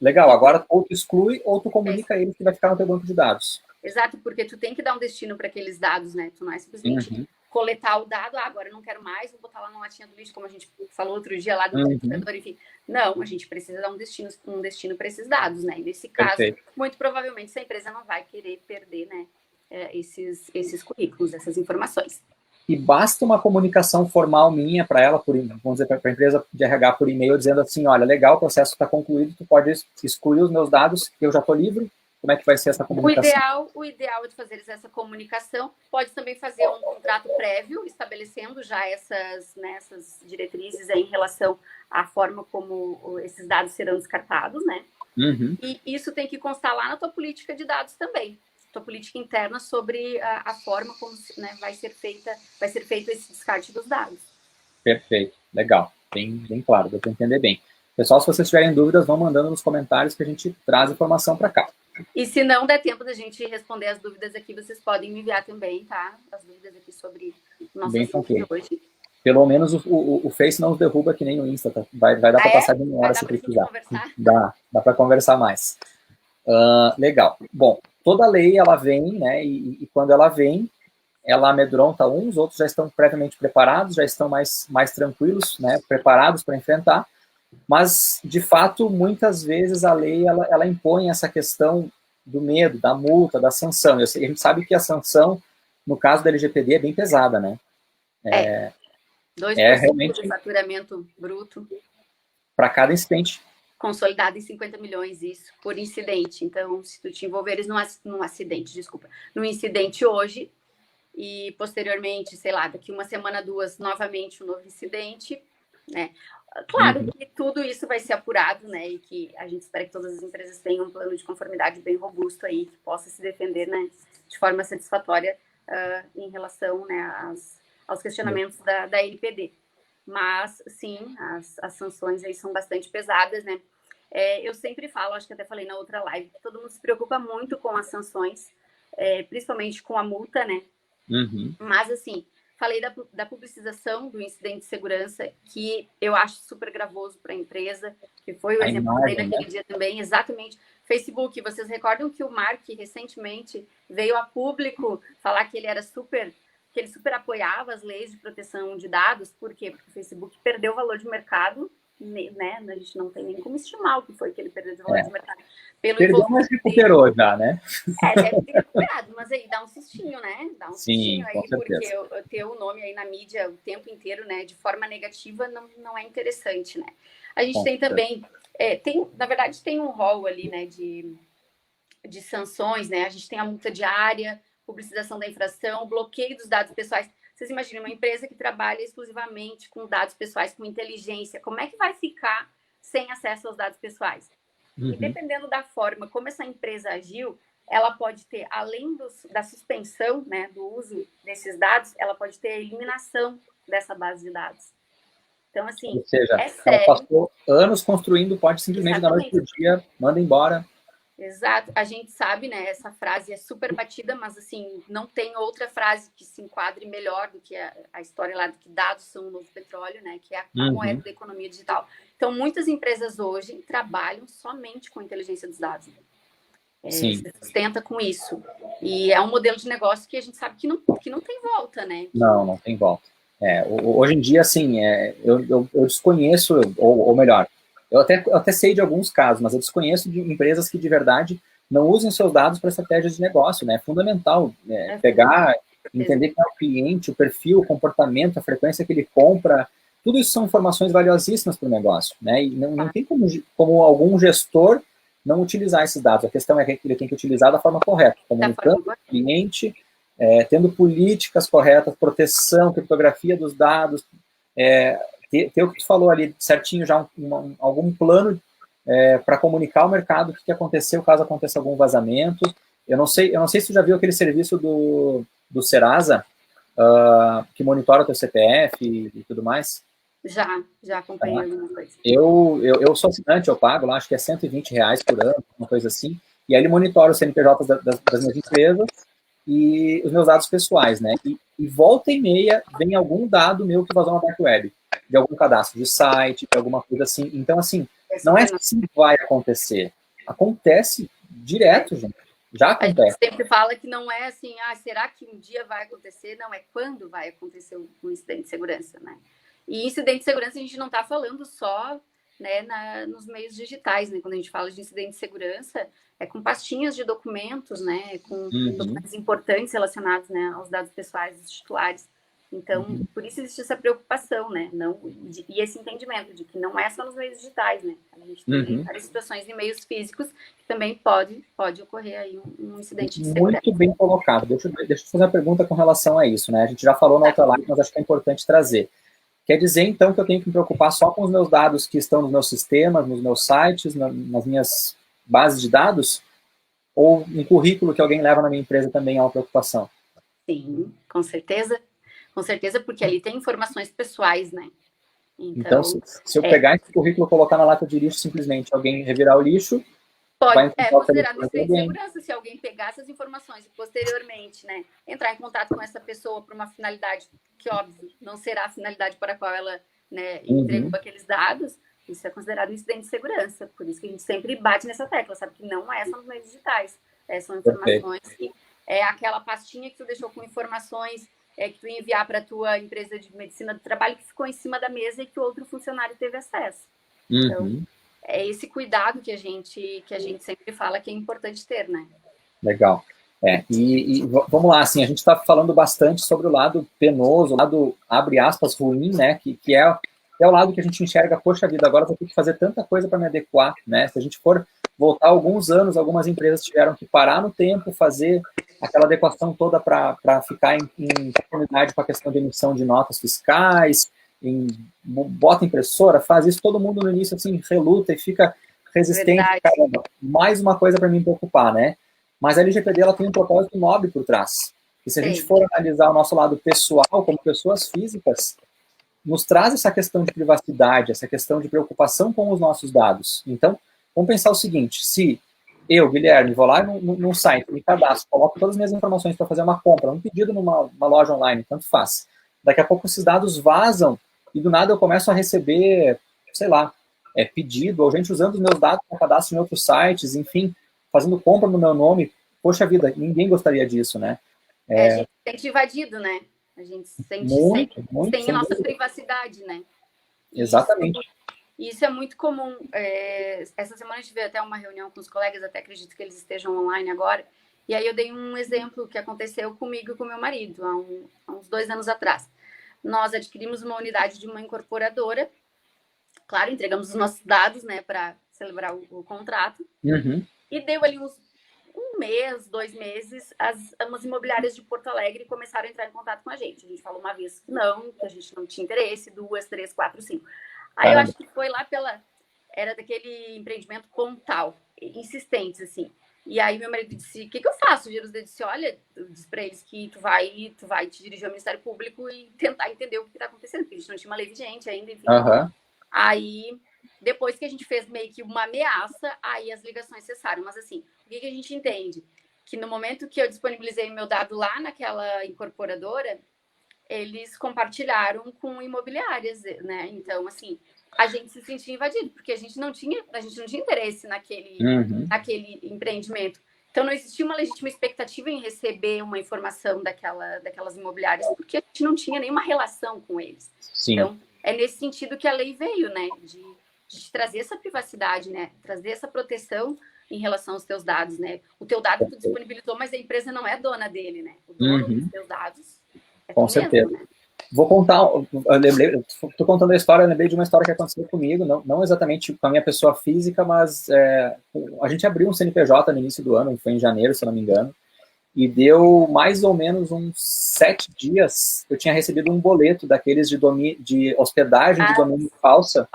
A: Legal, agora ou tu exclui ou tu comunica a ele que vai ficar no teu banco de dados.
B: Exato, porque tu tem que dar um destino para aqueles dados, né? Tu não é simplesmente coletar o dado, agora eu não quero mais, vou botar lá na latinha do lixo, como a gente falou outro dia lá do computador, enfim. Não, a gente precisa dar um destino para esses dados, né? E nesse caso, muito provavelmente essa empresa não vai querer perder, né, esses currículos, essas informações.
A: E basta uma comunicação formal minha para ela, vamos dizer, para a empresa de RH por e-mail, dizendo assim, olha, legal, o processo está concluído, tu pode excluir os meus dados, eu já estou livre. Como é que vai ser essa comunicação?
B: O ideal de fazer essa comunicação, pode também fazer um contrato prévio, estabelecendo já essas diretrizes aí em relação à forma como esses dados serão descartados, né? E isso tem que constar lá na tua política de dados também, tua política interna sobre a forma como, né, vai ser feito esse descarte dos dados.
A: Perfeito, legal, bem claro, deu para entender bem. Pessoal, se vocês tiverem dúvidas, vão mandando nos comentários que a gente traz informação para cá.
B: E se não der tempo da gente responder as dúvidas aqui, vocês podem me enviar também, tá? As dúvidas aqui sobre o nosso assunto de hoje.
A: Pelo menos o Face não os derruba que nem no Insta, tá? Vai dar para passar de uma hora se precisar. Dá para conversar mais. Legal. Bom, toda lei ela vem, né? E quando ela vem, ela amedronta uns, outros já estão previamente preparados, já estão mais tranquilos, né? Preparados para enfrentar. Mas, de fato, muitas vezes a lei ela impõe essa questão do medo, da multa, da sanção. A gente sabe que a sanção, no caso da LGPD, é bem pesada, né?
B: 2%
A: realmente
B: do faturamento bruto.
A: Para cada incidente.
B: Consolidado em 50 milhões, isso, por incidente. Então, se tu te envolveres num incidente hoje, e posteriormente, sei lá, daqui uma semana, 2, novamente um novo incidente, né? Claro que tudo isso vai ser apurado, né? E que a gente espera que todas as empresas tenham um plano de conformidade bem robusto aí, que possa se defender, né, de forma satisfatória em relação, né, aos questionamentos da LPD. Mas, sim, as sanções aí são bastante pesadas, né? Eu sempre falo, acho que até falei na outra live, que todo mundo se preocupa muito com as sanções, principalmente com a multa, né? Mas, assim, falei da publicização do incidente de segurança, que eu acho super gravoso para a empresa, que foi o exemplo que eu dei naquele dia também, exatamente. Facebook, vocês recordam que o Mark recentemente veio a público falar que ele super apoiava as leis de proteção de dados, por quê? Porque o Facebook perdeu o valor de mercado, né? A gente não tem nem como estimar o que foi que ele perdeu de valor de mercado.
A: Perdeu, mas recuperou já, né?
B: Deve ter recuperado, mas aí dá um sustinho, né? Dá um sustinho aí,
A: porque
B: ter o nome aí na mídia o tempo inteiro, né, de forma negativa, não é interessante, né? A gente tem também, na verdade, tem um rol ali, né, de sanções, né? A gente tem a multa diária, publicização da infração, bloqueio dos dados pessoais. Vocês imaginam uma empresa que trabalha exclusivamente com dados pessoais, com inteligência, como é que vai ficar sem acesso aos dados pessoais? E dependendo da forma como essa empresa agiu, ela pode ter, além da suspensão, né, do uso desses dados, ela pode ter a eliminação dessa base de dados. Então, assim,
A: ou seja,
B: é sério.
A: Ela passou anos construindo, pode simplesmente da noite pro dia, manda embora.
B: Exato. A gente sabe, né, essa frase é super batida, mas, assim, não tem outra frase que se enquadre melhor do que a história lá de que dados são o novo petróleo, né, que é a moeda da economia digital. Então, muitas empresas hoje trabalham somente com inteligência dos dados. Se sustenta com isso. E é um modelo de negócio que a gente sabe que não tem volta, né?
A: Não tem volta. Hoje em dia, assim, eu desconheço, ou melhor, eu até sei de alguns casos, mas eu desconheço de empresas que de verdade não usem seus dados para estratégias de negócio, né? É fundamental pegar, entender quem é o cliente, o perfil, o comportamento, a frequência que ele compra. Tudo isso são informações valiosíssimas para o negócio, né? E não tem como algum gestor não utilizar esses dados. A questão é que ele tem que utilizar da forma correta, comunicando com o cliente, tendo políticas corretas, proteção, criptografia dos dados, ter o que tu falou ali certinho, já algum plano para comunicar ao mercado o que aconteceu caso aconteça algum vazamento. Eu não sei se tu já viu aquele serviço do Serasa, que monitora o teu CPF e tudo mais.
B: Já acompanhei alguma coisa.
A: Eu sou assinante, eu pago lá, acho que é R$120 por ano, uma coisa assim, e aí ele monitora os CNPJs das minhas empresas e os meus dados pessoais, né? E volta e meia vem algum dado meu que vazou na dark web, de algum cadastro de site, de alguma coisa assim. Então, assim, não é assim que vai acontecer. Acontece direto, gente. Já
B: A gente
A: acontece.
B: sempre fala que não é assim, será que um dia vai acontecer? Não, é quando vai acontecer um incidente de segurança, né? E incidente de segurança a gente não está falando só, né, nos meios digitais, né? Quando a gente fala de incidente de segurança, é com pastinhas de documentos, né? Com documentos importantes relacionados, né, aos dados pessoais dos titulares. Então, por isso existe essa preocupação, né? E esse entendimento de que não é só nos meios digitais, né? A gente tem várias situações em meios físicos que também pode ocorrer aí um incidente de segurança.
A: Muito bem colocado. Deixa eu te fazer uma pergunta com relação a isso, né? A gente já falou na outra live, mas acho que é importante trazer. Quer dizer, então, que eu tenho que me preocupar só com os meus dados que estão nos meus sistemas, nos meus sites, nas minhas bases de dados? Ou um currículo que alguém leva na minha empresa também é uma preocupação?
B: Sim, com certeza. Com certeza, porque ali tem informações pessoais, né?
A: Então se eu pegar esse currículo e colocar na lata de lixo, simplesmente alguém revirar o lixo,
B: pode considerado incidente de segurança se alguém pegar essas informações e posteriormente, né, entrar em contato com essa pessoa por uma finalidade que, óbvio, não será a finalidade para a qual ela, né, entregou aqueles dados. Isso é considerado incidente de segurança. Por isso que a gente sempre bate nessa tecla, sabe? Que não são os meios digitais. São informações que é aquela pastinha que tu deixou com informações que tu enviar para a tua empresa de medicina do trabalho que ficou em cima da mesa e que o outro funcionário teve acesso. Então, é esse cuidado que a gente sempre fala que é importante ter, né?
A: Legal. E vamos lá, assim, a gente está falando bastante sobre o lado penoso, o lado, abre aspas, ruim, né, que é o lado que a gente enxerga, poxa vida, agora vou ter que fazer tanta coisa para me adequar, né? Se a gente for voltar alguns anos, algumas empresas tiveram que parar no tempo, fazer aquela adequação toda para ficar em conformidade com a questão de emissão de notas fiscais, bota impressora, faz isso, todo mundo no início, assim, reluta e fica resistente. Caramba, mais uma coisa para me preocupar, né? Mas a LGPD ela tem um propósito nobre por trás. E se a gente for analisar o nosso lado pessoal, como pessoas físicas, nos traz essa questão de privacidade, essa questão de preocupação com os nossos dados. Então, vamos pensar o seguinte, se eu, Guilherme, vou lá num site, me cadastro, coloco todas as minhas informações para fazer uma compra, um pedido numa loja online, tanto faz. Daqui a pouco esses dados vazam e do nada eu começo a receber, sei lá, pedido, ou gente usando os meus dados para cadastro em outros sites, enfim, fazendo compra no meu nome. Poxa vida, ninguém gostaria disso, né?
B: A gente se sente invadido, né? A gente se sente sem a nossa privacidade, né?
A: Exatamente.
B: Isso é muito comum. Essa semana eu tive até uma reunião com os colegas, até acredito que eles estejam online agora, e aí eu dei um exemplo que aconteceu comigo e com meu marido, há uns 2 anos atrás. Nós adquirimos uma unidade de uma incorporadora, claro, entregamos os nossos dados, né, para celebrar o contrato, e deu ali uns 1 mês, 2 meses, umas imobiliárias de Porto Alegre começaram a entrar em contato com a gente. A gente falou uma vez que não, que a gente não tinha interesse, 2, 3, 4, 5. Aí eu acho que foi lá era daquele empreendimento Pontal, insistentes, assim. E aí meu marido disse, o que eu faço? O Jerusalém disse, olha, eu disse pra eles que tu vai te dirigir ao Ministério Público e tentar entender o que tá acontecendo, porque a gente não tinha uma lei vigente ainda, enfim. Aí, depois que a gente fez meio que uma ameaça, aí as ligações cessaram. Mas assim, o que a gente entende? Que no momento que eu disponibilizei meu dado lá naquela incorporadora, eles compartilharam com imobiliárias, né? Então, assim, a gente se sentia invadido, porque a gente não tinha interesse naquele empreendimento. Então, não existia uma legítima expectativa em receber uma informação daquelas imobiliárias, porque a gente não tinha nenhuma relação com eles.
A: Sim.
B: Então, é nesse sentido que a lei veio, né? De trazer essa privacidade, né? Trazer essa proteção em relação aos teus dados, né? O teu dado tu disponibilizou, mas a empresa não é dona dele, né? O dono dos teus dados
A: com certeza. Mesmo, né? Vou contar, estou contando a história, eu lembrei de uma história que aconteceu comigo, não exatamente com a minha pessoa física, mas a gente abriu um CNPJ no início do ano, foi em janeiro, se não me engano, e deu mais ou menos uns 7 dias, eu tinha recebido um boleto daqueles de hospedagem de domínio falsa,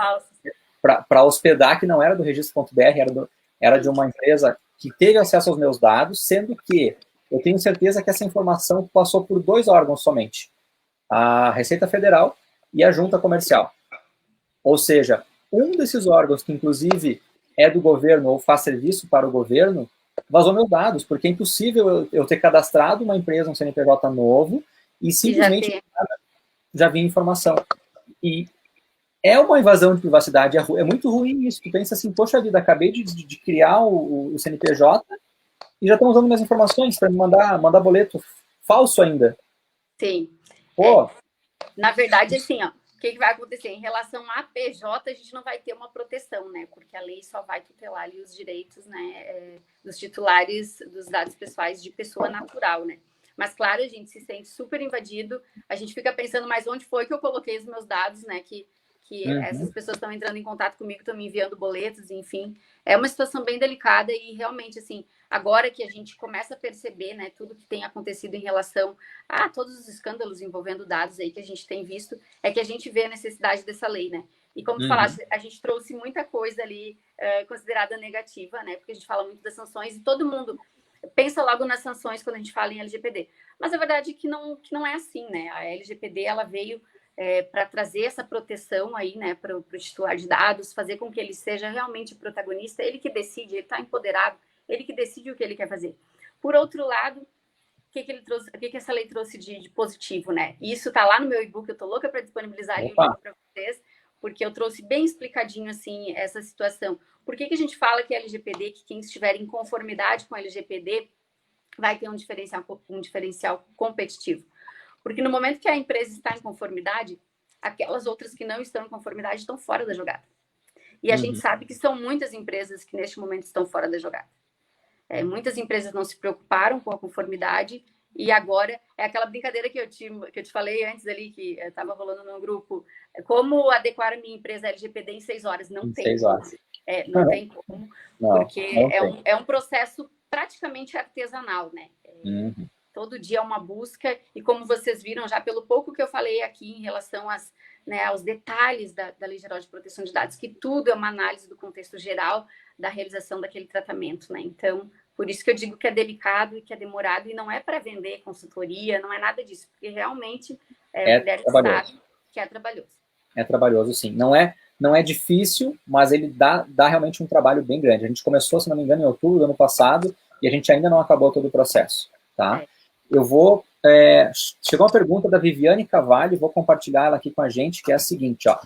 A: para hospedar, que não era do registro.br, era de uma empresa que teve acesso aos meus dados, sendo que eu tenho certeza que essa informação passou por 2 órgãos somente, a Receita Federal e a Junta Comercial. Ou seja, um desses órgãos, que inclusive é do governo ou faz serviço para o governo, vazou meus dados, porque é impossível eu ter cadastrado uma empresa, um CNPJ novo, e simplesmente já vi informação. E é uma invasão de privacidade, é muito ruim isso. Tu pensa assim, poxa vida, acabei de criar o CNPJ, E já estão usando minhas informações para me mandar boleto falso ainda.
B: Sim.
A: Pô.
B: Na verdade, assim, ó, o que vai acontecer? Em relação à PJ, a gente não vai ter uma proteção, né? Porque a lei só vai tutelar ali os direitos, né, dos titulares dos dados pessoais de pessoa natural, né? Mas, claro, a gente se sente super invadido, a gente fica pensando, mas onde foi que eu coloquei os meus dados, né? Que essas pessoas estão entrando em contato comigo, estão me enviando boletos, enfim. É uma situação bem delicada e, realmente, assim, agora que a gente começa a perceber, né, tudo que tem acontecido em relação a todos os escândalos envolvendo dados aí que a gente tem visto, é que a gente vê a necessidade dessa lei, né? E como tu falaste, a gente trouxe muita coisa ali considerada negativa, né? Porque a gente fala muito das sanções e todo mundo pensa logo nas sanções quando a gente fala em LGPD. Mas a verdade é que não é assim, né? A LGPD, ela veio para trazer essa proteção aí, né, para o titular de dados, fazer com que ele seja realmente protagonista, ele que decide, ele está empoderado, ele que decide o que ele quer fazer. Por outro lado, o que essa lei trouxe de positivo, né? E isso tá lá no meu e-book, eu tô louca para disponibilizar ali o livro para vocês, porque eu trouxe bem explicadinho, assim, essa situação. Por que a gente fala que LGPD, que quem estiver em conformidade com a LGPD vai ter um diferencial competitivo? Porque no momento que a empresa está em conformidade, aquelas outras que não estão em conformidade estão fora da jogada. E a gente sabe que são muitas empresas que neste momento estão fora da jogada. Muitas empresas não se preocuparam com a conformidade e agora é aquela brincadeira que eu te falei antes ali, que estava rolando no grupo. Como adequar a minha empresa LGPD em 6 horas? Não tem
A: 6 horas.
B: Não tem como, porque é um processo praticamente artesanal, né? Todo dia é uma busca, e como vocês viram já pelo pouco que eu falei aqui em relação aos detalhes da Lei Geral de Proteção de Dados, que tudo é uma análise do contexto geral da realização daquele tratamento, né? Então, por isso que eu digo que é delicado e que é demorado, e não é para vender consultoria, não é nada disso, porque realmente mulher sabe que é trabalhoso.
A: É trabalhoso, sim. Não é difícil, mas ele dá realmente um trabalho bem grande. A gente começou, se não me engano, em outubro do ano passado, e a gente ainda não acabou todo o processo, tá? Eu vou... chegou uma pergunta da Viviane Cavalli, vou compartilhar ela aqui com a gente, que é a seguinte, ó.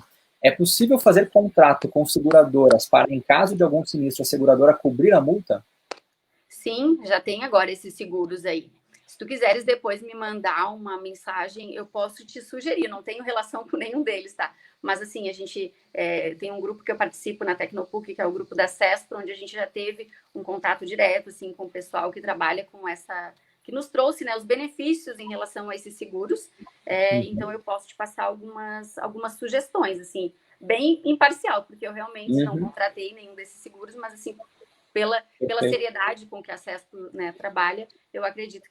A: É possível fazer contrato com seguradoras para, em caso de algum sinistro, a seguradora cobrir a multa?
B: Sim, já tem agora esses seguros aí. Se tu quiseres depois me mandar uma mensagem, eu posso te sugerir. Não tenho relação com nenhum deles, tá? Mas, assim, a gente tem um grupo que eu participo na Tecnopuc, que é o grupo da CESP, onde a gente já teve um contato direto, assim, com o pessoal que trabalha com essa... que nos trouxe, né, os benefícios em relação a esses seguros. Então, eu posso te passar algumas sugestões, assim, bem imparcial, porque eu realmente não contratei nenhum desses seguros, mas, assim, pela seriedade com que a CESP, né, trabalha, eu acredito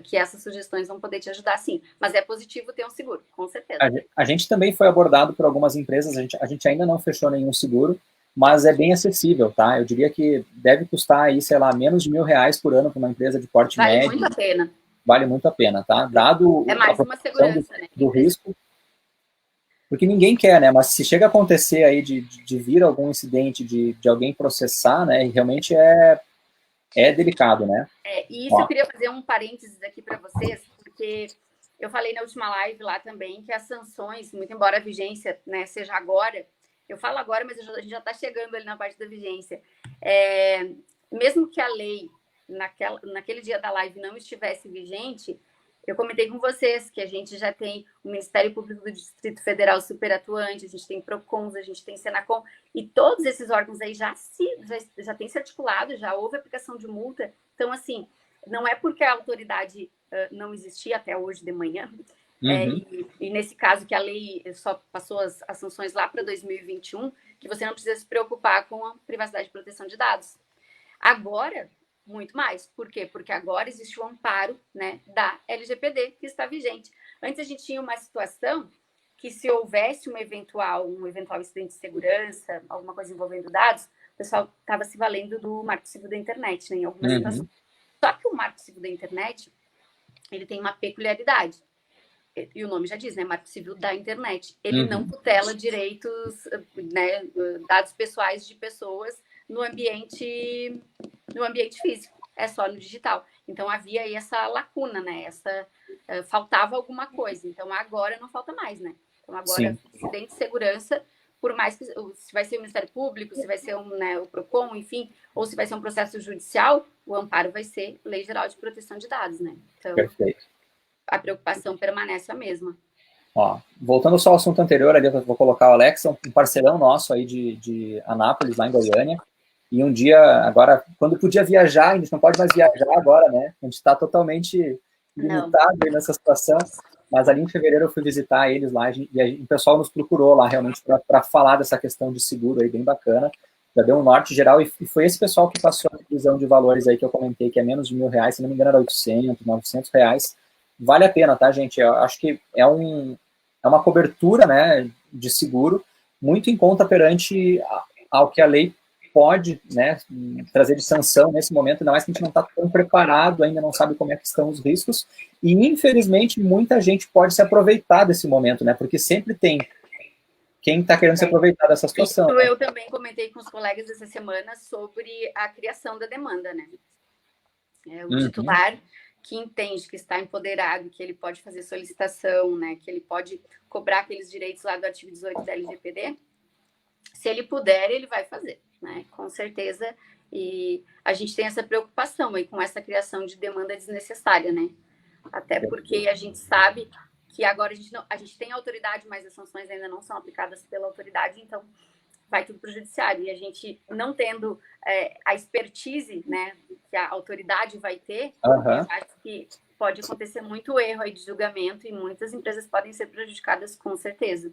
B: que essas sugestões vão poder te ajudar, sim. Mas é positivo ter um seguro, com certeza.
A: A gente também foi abordado por algumas empresas, a gente ainda não fechou nenhum seguro, mas é bem acessível, tá? Eu diria que deve custar aí, sei lá, menos de R$ 1.000 por ano para uma empresa de porte médio.
B: Vale muito a pena.
A: Vale muito a pena, tá? Dado
B: mais uma segurança, né?
A: do risco, porque ninguém quer, né? Mas se chega a acontecer aí de vir algum incidente, de alguém processar, né? Realmente é delicado, né?
B: E isso eu queria fazer um parênteses aqui para vocês, porque eu falei na última live lá também que as sanções, muito embora a vigência, né, seja agora, eu falo agora, mas a gente já está chegando ali na parte da vigência. Mesmo que a lei, naquele dia da live, não estivesse vigente, eu comentei com vocês que a gente já tem o Ministério Público do Distrito Federal super atuante, a gente tem PROCONs, a gente tem Senacom, e todos esses órgãos aí já têm se articulado, já houve aplicação de multa. Então, assim, não é porque a autoridade não existia até hoje de manhã, e nesse caso que a lei só passou as sanções lá para 2021, que você não precisa se preocupar com a privacidade e proteção de dados. Agora, muito mais. Por quê? Porque agora existe o amparo, né, da LGPD, que está vigente. Antes a gente tinha uma situação que, se houvesse um eventual incidente de segurança, alguma coisa envolvendo dados, o pessoal estava se valendo do Marco Civil da Internet, né, em algumas situações. Só que o Marco Civil da Internet, ele tem uma peculiaridade. E o nome já diz, né? Marco Civil da Internet. Ele não tutela direitos, né, dados pessoais de pessoas no ambiente físico, é só no digital. Então havia aí essa lacuna, né? Faltava alguma coisa. Então agora não falta mais, né? Então agora, incidente de segurança, por mais que se vai ser o Ministério Público, se vai ser o PROCON, enfim, ou se vai ser um processo judicial, o amparo vai ser Lei Geral de Proteção de Dados, né? Então,
A: perfeito.
B: A preocupação permanece a mesma.
A: Ó, voltando só ao assunto anterior, ali eu vou colocar o Alex, um parceirão nosso aí de Anápolis, lá em Goiânia, e um dia, agora, quando podia viajar, a gente não pode mais viajar agora, né? A gente está totalmente limitado aí nessa situação, mas ali em fevereiro eu fui visitar eles lá, e o pessoal nos procurou lá realmente para falar dessa questão de seguro aí, bem bacana, já deu um norte geral, e foi esse pessoal que passou a divisão de valores aí que eu comentei, que é menos de R$1.000, se não me engano era 800, R$900, vale a pena, tá, gente? Eu acho que é uma cobertura, né, de seguro muito em conta perante ao que a lei pode, né, trazer de sanção nesse momento, ainda mais que a gente não está tão preparado, ainda não sabe como é que estão os riscos, e infelizmente muita gente pode se aproveitar desse momento, né, porque sempre tem quem está querendo se aproveitar dessa situação.
B: Isso,
A: né?
B: eu também comentei com os colegas essa semana sobre a criação da demanda, né? O titular que entende que está empoderado, que ele pode fazer solicitação, né, que ele pode cobrar aqueles direitos lá do artigo 18 da LGPD, se ele puder, ele vai fazer, né, com certeza, e a gente tem essa preocupação aí com essa criação de demanda desnecessária, né, até porque a gente sabe que agora a gente tem autoridade, mas as sanções ainda não são aplicadas pela autoridade, então vai tudo para o judiciário. E a gente não tendo a expertise, né, que a autoridade vai ter, acho que pode acontecer muito erro aí de julgamento e muitas empresas podem ser prejudicadas com certeza.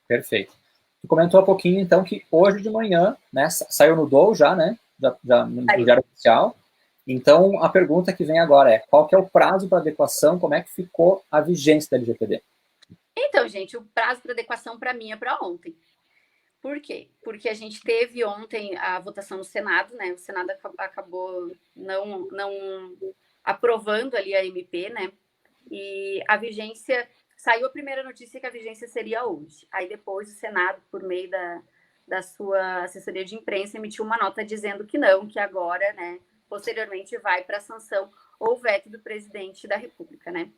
A: Perfeito. Tu comentou há pouquinho, então, que hoje de manhã, né, saiu no DOU já, né, já no Diário Oficial. Então, a pergunta que vem agora é, qual que é o prazo para adequação, como é que ficou a vigência da LGPD?
B: Então, gente, o prazo para adequação para mim é para ontem. Por quê? Porque a gente teve ontem a votação no Senado, né? O Senado acabou não aprovando ali a MP, né? E a vigência... Saiu a primeira notícia que a vigência seria hoje. Aí depois o Senado, por meio da sua assessoria de imprensa, emitiu uma nota dizendo que não, que agora, né, posteriormente vai para a sanção ou veto do presidente da República, né?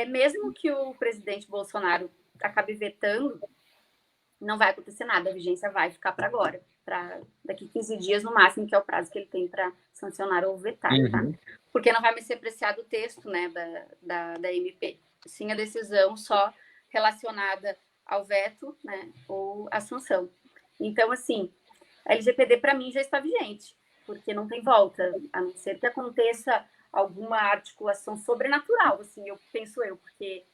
B: Mesmo que o presidente Bolsonaro acabe vetando, não vai acontecer nada, a vigência vai ficar para agora, para daqui 15 dias no máximo, que é o prazo que ele tem para sancionar ou vetar, tá? Porque não vai mais ser apreciado o texto, né, da MP. Sim, a decisão só relacionada ao veto, né, ou à sanção. Então, assim, a LGPD para mim já está vigente, porque não tem volta, a não ser que aconteça alguma articulação sobrenatural, assim, penso eu, porque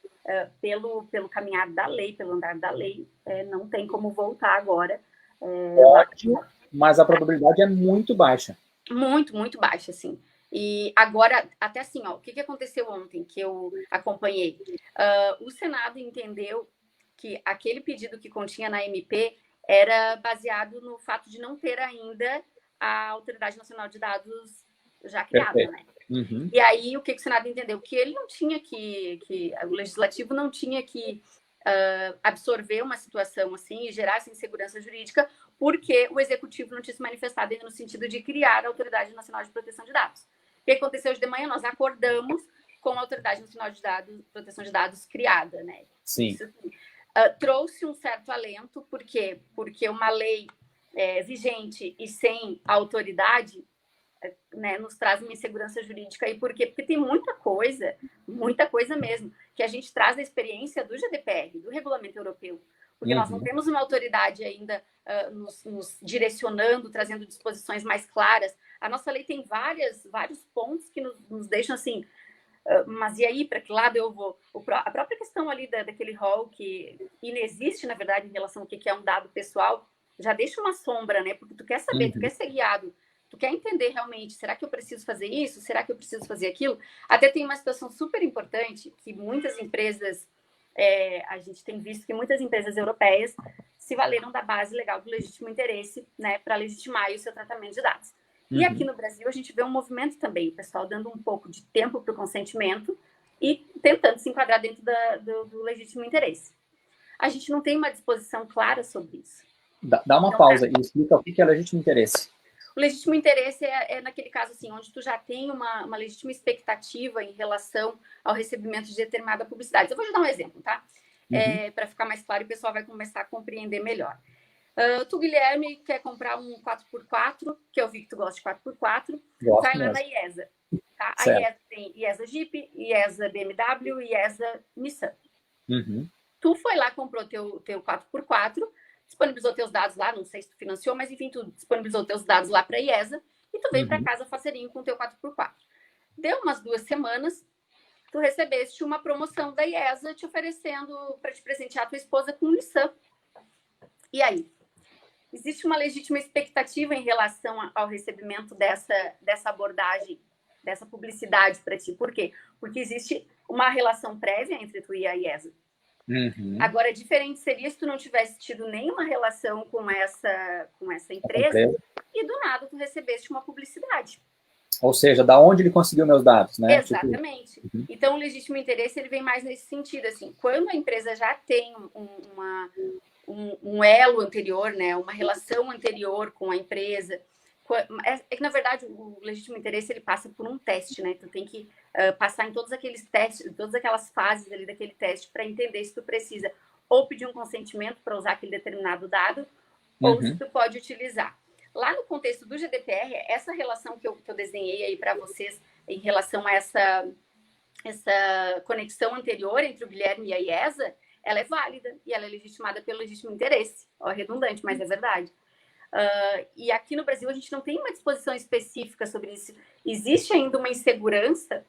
B: pelo caminhar da lei, pelo andar da lei, não tem como voltar agora.
A: Ótimo, mas a probabilidade é muito baixa.
B: Muito, muito baixa, assim. E agora, até assim, ó, o que aconteceu ontem que eu acompanhei? O Senado entendeu que aquele pedido que continha na MP era baseado no fato de não ter ainda a Autoridade Nacional de Dados já criada, né? E aí, o que o Senado entendeu? Que ele não tinha que o Legislativo não tinha que absorver uma situação assim e gerar essa insegurança jurídica, porque o Executivo não tinha se manifestado ainda no sentido de criar a Autoridade Nacional de Proteção de Dados. O que aconteceu hoje de manhã? Nós acordamos com a Autoridade Nacional de Proteção de Dados criada, né?
A: Sim.
B: Isso, trouxe um certo alento, por quê? Porque uma lei vigente e sem autoridade, né, nos traz uma insegurança jurídica. E por quê? Porque tem muita coisa mesmo, que a gente traz da experiência do GDPR, do Regulamento Europeu. Porque nós não temos uma autoridade ainda nos direcionando, trazendo disposições mais claras. A nossa lei tem vários pontos que nos deixam assim, mas e aí, para que lado eu vou? A própria questão ali daquele rol que inexiste, na verdade, em relação ao que é um dado pessoal, já deixa uma sombra, né? Porque tu quer saber, tu quer ser guiado, tu quer entender realmente, será que eu preciso fazer isso? Será que eu preciso fazer aquilo? Até tem uma situação super importante que muitas empresas, a gente tem visto que muitas empresas europeias se valeram da base legal do legítimo interesse, né, para legitimar o seu tratamento de dados. E aqui no Brasil a gente vê um movimento também, o pessoal dando um pouco de tempo para o consentimento e tentando se enquadrar dentro do legítimo interesse. A gente não tem uma disposição clara sobre isso.
A: Dá uma pausa e explica o que é legítimo interesse.
B: O legítimo interesse é naquele caso assim, onde tu já tem uma legítima expectativa em relação ao recebimento de determinada publicidade. Eu vou te dar um exemplo, tá? Para ficar mais claro e o pessoal vai começar a compreender melhor. Tu, Guilherme, quer comprar um 4x4, que eu vi que tu gosta de 4x4, vai lá na IESA. Tá? A IESA tem IESA Jeep, IESA BMW e IESA Nissan. Tu foi lá, comprou teu 4x4, disponibilizou teus dados lá, não sei se tu financiou, mas enfim, tu disponibilizou teus dados lá para a IESA e tu veio para casa faceirinho com o teu 4x4. Deu umas 2 semanas, tu recebeste uma promoção da IESA te oferecendo para te presentear a tua esposa com um Nissan. E aí? Existe uma legítima expectativa em relação ao recebimento dessa abordagem, dessa publicidade para ti. Por quê? Porque existe uma relação prévia entre tu e a IESA. Agora, diferente seria se tu não tivesse tido nenhuma relação com essa empresa e do nada tu recebeste uma publicidade.
A: Ou seja, da onde ele conseguiu meus dados, né?
B: Exatamente. Então, o legítimo interesse ele vem mais nesse sentido, assim, quando a empresa já tem um elo anterior, né, uma relação anterior com a empresa, é que, na verdade, o legítimo interesse ele passa por um teste, né? Tu tem que passar em todos aqueles testes, todas aquelas fases ali daquele teste para entender se tu precisa ou pedir um consentimento para usar aquele determinado dado ou se tu pode utilizar. Lá no contexto do GDPR, essa relação que eu desenhei aí para vocês em relação a essa conexão anterior entre o Guilherme e a IESA, ela é válida e ela é legitimada pelo legítimo interesse. Ó, redundante, mas é verdade. E aqui no Brasil a gente não tem uma disposição específica sobre isso. Existe ainda uma insegurança,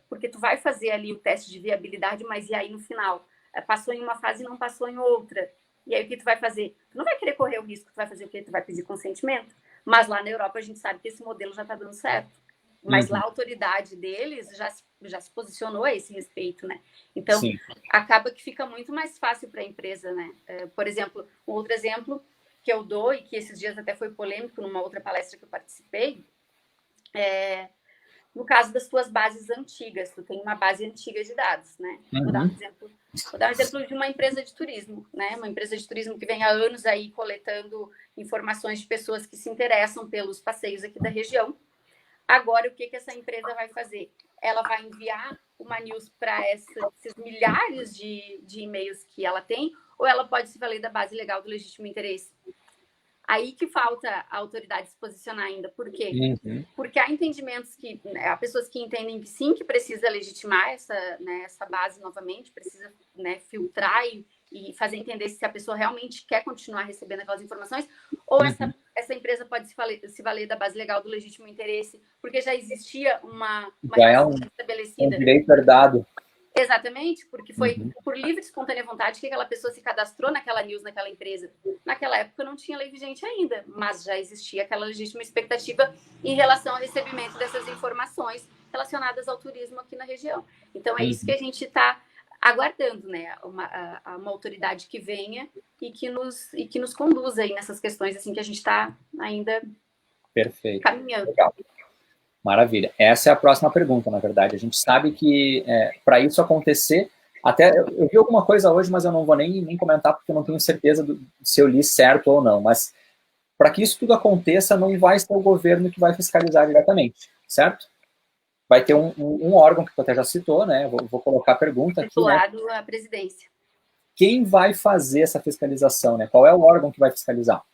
B: porque tu vai fazer ali o teste de viabilidade, mas e aí no final? Passou em uma fase e não passou em outra. E aí o que tu vai fazer? Tu não vai querer correr o risco, tu vai fazer o quê? Tu vai pedir consentimento. Mas lá na Europa a gente sabe que esse modelo já está dando certo. Mas lá a autoridade deles já se posicionou a esse respeito, né? Então, acaba que fica muito mais fácil para a empresa, né? Por exemplo, um outro exemplo que eu dou, e que esses dias até foi polêmico numa outra palestra que eu participei, no caso das tuas bases antigas. Tu tem uma base antiga de dados, né? Vou dar um exemplo de uma empresa de turismo, né? Uma empresa de turismo que vem há anos aí coletando informações de pessoas que se interessam pelos passeios aqui da região. Agora, o que essa empresa vai fazer? Ela vai enviar uma news para esses milhares de e-mails que ela tem, ou ela pode se valer da base legal do legítimo interesse? Aí que falta a autoridade se posicionar ainda. Por quê? Porque há entendimentos que... há pessoas que entendem que sim, que precisa legitimar essa base novamente, precisa, né, filtrar e fazer entender se a pessoa realmente quer continuar recebendo aquelas informações, ou essa empresa pode se valer da base legal do legítimo interesse, porque já existia uma relação estabelecida.
A: Um direito herdado.
B: Exatamente, porque foi por livre e espontânea vontade que aquela pessoa se cadastrou naquela news, naquela empresa. Naquela época não tinha lei vigente ainda, mas já existia aquela legítima expectativa em relação ao recebimento dessas informações relacionadas ao turismo aqui na região. Então, é isso que a gente está aguardando, né? Uma autoridade que venha e que nos conduza aí nessas questões assim que a gente está ainda caminhando.
A: Legal. Maravilha. Essa é a próxima pergunta, na verdade. A gente sabe que para isso acontecer, até eu vi alguma coisa hoje, mas eu não vou nem comentar porque eu não tenho certeza se eu li certo ou não, mas para que isso tudo aconteça, não vai ser o governo que vai fiscalizar diretamente, certo? Vai ter um órgão que tu até já citou, né? Vou colocar a pergunta aqui.
B: Vinculado à presidência.
A: Quem vai fazer essa fiscalização, né? Qual é o órgão que vai fiscalizar?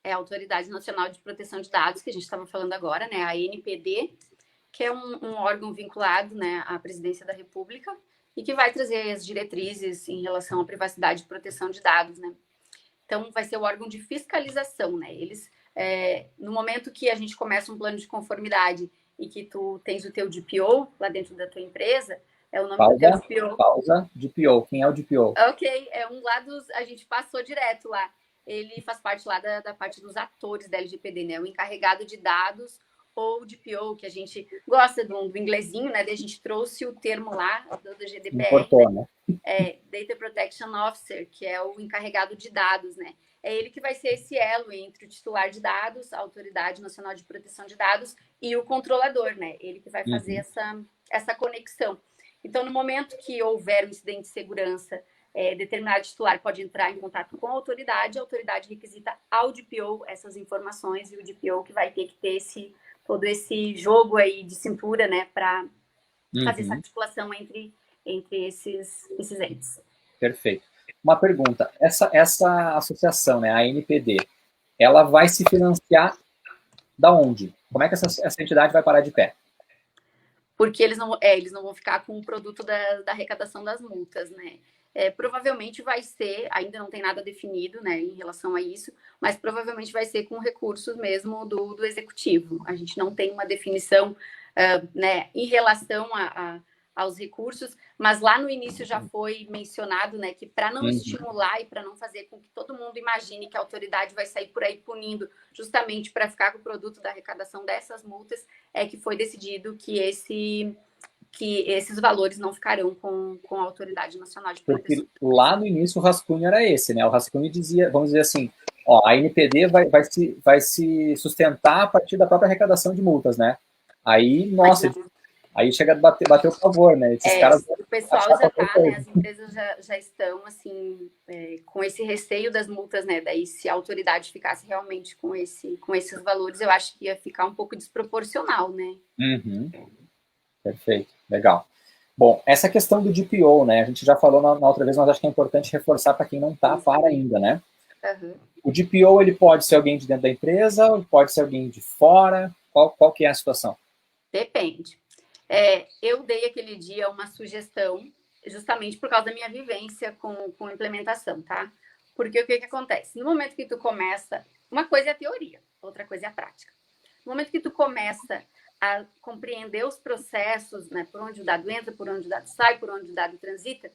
B: É a Autoridade Nacional de Proteção de Dados, que a gente estava falando agora, né? A ANPD, que é um órgão vinculado, né, à Presidência da República e que vai trazer as diretrizes em relação à privacidade e proteção de dados, né? Então, vai ser o órgão de fiscalização, né? Eles, no momento que a gente começa um plano de conformidade e que tu tens o teu DPO lá dentro da tua empresa, é o nome do teu DPO.
A: Pausa, DPO. Quem é o DPO?
B: Ok, é um lá a gente passou direto lá. Ele faz parte lá da parte dos atores da LGPD, né? O encarregado de dados ou DPO, que a gente gosta do inglesinho, né? Daí a gente trouxe o termo lá do GDPR.
A: Importou, né?
B: Data Protection Officer, que é o encarregado de dados, né? É ele que vai ser esse elo entre o titular de dados, a Autoridade Nacional de Proteção de Dados e o controlador, né? Ele que vai fazer essa conexão. Então, no momento que houver um incidente de segurança, determinado titular pode entrar em contato com a autoridade requisita ao DPO essas informações e o DPO que vai ter que ter todo esse jogo aí de cintura, né, para fazer essa articulação entre esses entes.
A: Perfeito. uma pergunta. Essa associação, né, a NPD, ela vai se financiar da onde? Como é que essa entidade vai parar de pé?
B: Porque eles não vão ficar com o produto da arrecadação das multas, né? Provavelmente vai ser, ainda não tem nada definido, né, em relação a isso, mas provavelmente vai ser com recursos mesmo do executivo. A gente não tem uma definição, né, em relação aos recursos, mas lá no início já foi mencionado, né, que para não estimular e para não fazer com que todo mundo imagine que a autoridade vai sair por aí punindo justamente para ficar com o produto da arrecadação dessas multas, é que foi decidido que esses valores não ficarão com a Autoridade Nacional de Proteção.
A: Porque lá no início o rascunho era esse, né? O rascunho dizia, vamos dizer assim, ó, a NPD vai se sustentar a partir da própria arrecadação de multas, né? Aí, nossa, aí chega a bater o favor, né? Esses caras,
B: o pessoal já está, né? As empresas já estão, assim, com esse receio das multas, né? Daí, se a autoridade ficasse realmente com esses valores, eu acho que ia ficar um pouco desproporcional, né?
A: Uhum. Perfeito, legal. Bom, essa questão do DPO, né? A gente já falou na outra vez, mas acho que é importante reforçar para quem não está a par ainda, né?
B: Uhum.
A: O DPO, ele pode ser alguém de dentro da empresa, pode ser alguém de fora? Qual que é a situação?
B: Depende. Eu dei aquele dia uma sugestão, justamente por causa da minha vivência com implementação, tá? Porque o que acontece? No momento que tu começa, uma coisa é a teoria, outra coisa é a prática. No momento que tu começa a compreender os processos, né, por onde o dado entra, por onde o dado sai, por onde o dado transita,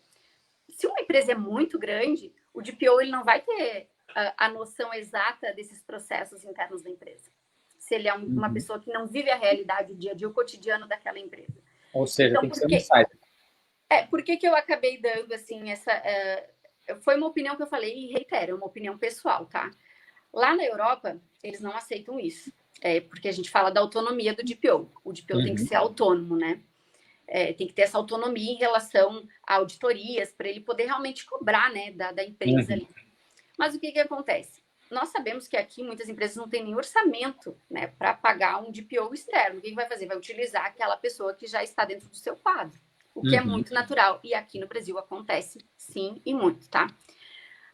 B: se uma empresa é muito grande, o DPO ele não vai ter a noção exata desses processos internos da empresa. Se ele é uma pessoa que não vive a realidade, o dia a dia, o cotidiano daquela empresa.
A: Ou seja, então, tem que ser um insider.
B: Por que eu acabei dando, assim, foi uma opinião que eu falei e reitero, é uma opinião pessoal, tá? Lá na Europa, eles não aceitam isso. Porque a gente fala da autonomia do DPO. O DPO tem que ser autônomo, né? Tem que ter essa autonomia em relação a auditorias, para ele poder realmente cobrar, né, da empresa ali. Mas o que acontece? Nós sabemos que aqui muitas empresas não têm nem orçamento, né, para pagar um DPO externo. O que vai fazer? Vai utilizar aquela pessoa que já está dentro do seu quadro, o que é muito natural. E aqui no Brasil acontece sim e muito, tá?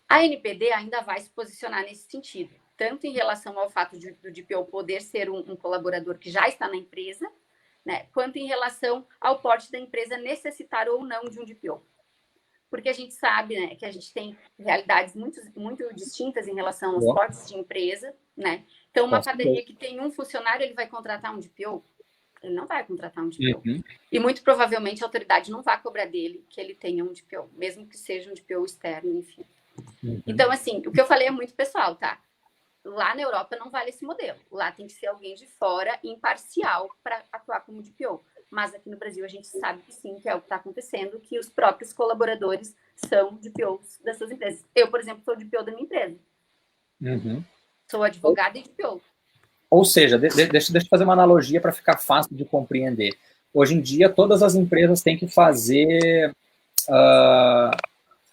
B: A NPD ainda vai se posicionar nesse sentido, tanto em relação ao fato do DPO poder ser um colaborador que já está na empresa, né, quanto em relação ao porte da empresa necessitar ou não de um DPO. Porque a gente sabe, né, que a gente tem realidades muito distintas em relação aos portes de empresa, né? Então, uma padaria que tem um funcionário, ele vai contratar um DPO? Ele não vai contratar um DPO. E muito provavelmente a autoridade não vai cobrar dele que ele tenha um DPO, mesmo que seja um DPO externo, enfim. Então, assim, o que eu falei é muito pessoal, tá? Lá na Europa não vale esse modelo. Lá tem que ser alguém de fora, imparcial, para atuar como DPO. Mas aqui no Brasil a gente sabe que sim, que é o que está acontecendo, que os próprios colaboradores são DPOs das suas empresas. Eu, por exemplo, sou DPO da minha empresa. Sou advogada e DPO.
A: Ou seja, deixa eu fazer uma analogia para ficar fácil de compreender. Hoje em dia, todas as empresas têm que fazer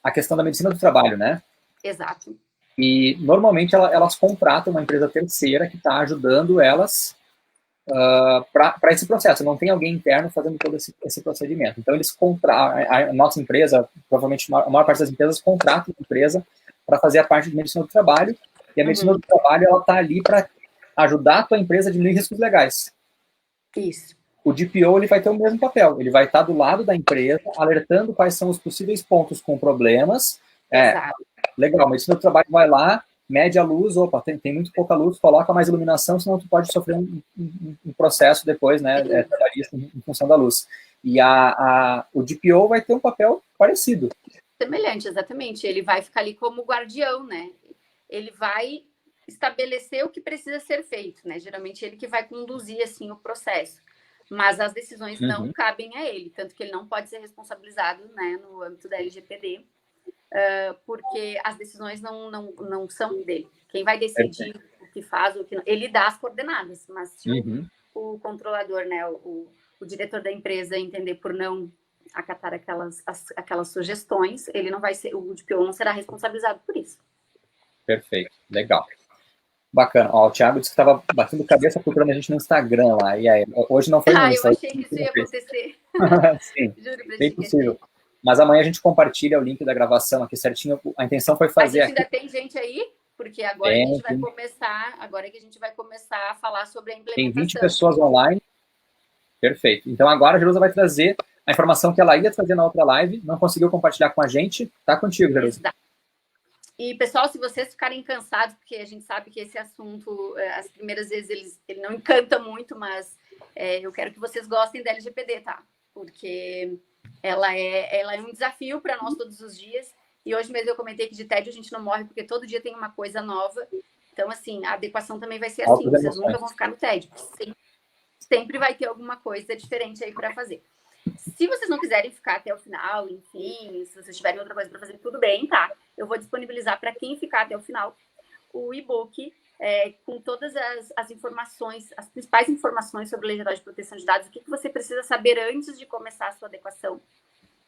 A: a questão da medicina do trabalho, né?
B: Exato.
A: E, normalmente, elas contratam uma empresa terceira que está ajudando elas para esse processo. Não tem alguém interno fazendo todo esse procedimento. Então, eles a nossa empresa, provavelmente a maior parte das empresas, contrata uma empresa para fazer a parte de medicina do trabalho. E a medicina do trabalho, ela está ali para ajudar a tua empresa a diminuir riscos legais.
B: Isso.
A: O DPO, ele vai ter o mesmo papel. Ele vai estar do lado da empresa, alertando quais são os possíveis pontos com problemas. Legal, a medicina do trabalho vai lá, mede a luz, opa, tem muito pouca luz, coloca mais iluminação, senão tu pode sofrer um processo depois, né, trabalhista em função da luz. E o DPO vai ter um papel parecido.
B: Semelhante, exatamente. Ele vai ficar ali como guardião, né? Ele vai estabelecer o que precisa ser feito, né? Geralmente ele que vai conduzir, assim, o processo. Mas as decisões não cabem a ele, tanto que ele não pode ser responsabilizado, né, no âmbito da LGPD, porque as decisões não são dele. Quem vai decidir o que faz, o que não, ele dá as coordenadas, mas se o controlador, né, o diretor da empresa entender por não acatar aquelas sugestões, ele não vai ser, o DPO não será responsabilizado por isso.
A: Perfeito, legal. Bacana. Ó, o Thiago disse que estava batendo cabeça procurando a gente no Instagram lá. E aí, hoje não foi no Instagram.
B: Eu achei que isso ia acontecer.
A: Sim, bem possível. Mas amanhã a gente compartilha o link da gravação aqui certinho. A intenção foi fazer...
B: A gente ainda tem gente aí? Porque agora que a gente vai começar, agora que a gente vai começar a falar sobre a implementação.
A: Tem 20 pessoas online. Perfeito. Então agora a Jerusa vai trazer a informação que ela ia trazer na outra live, não conseguiu compartilhar com a gente. Tá contigo, Jerusa.
B: E, pessoal, se vocês ficarem cansados, porque a gente sabe que esse assunto, as primeiras vezes, ele não encanta muito, mas eu quero que vocês gostem da LGPD, tá? Porque ela é um desafio para nós todos os dias. E hoje mesmo eu comentei que de tédio a gente não morre, porque todo dia tem uma coisa nova. Então, assim, a adequação também vai ser assim. Vocês nunca vão ficar no tédio. Sempre vai ter alguma coisa diferente aí para fazer. Se vocês não quiserem ficar até o final, enfim, se vocês tiverem outra coisa para fazer, tudo bem, tá? Eu vou disponibilizar para quem ficar até o final o e-book com todas as informações, as principais informações sobre a Lei Geral de Proteção de Dados, o que você precisa saber antes de começar a sua adequação.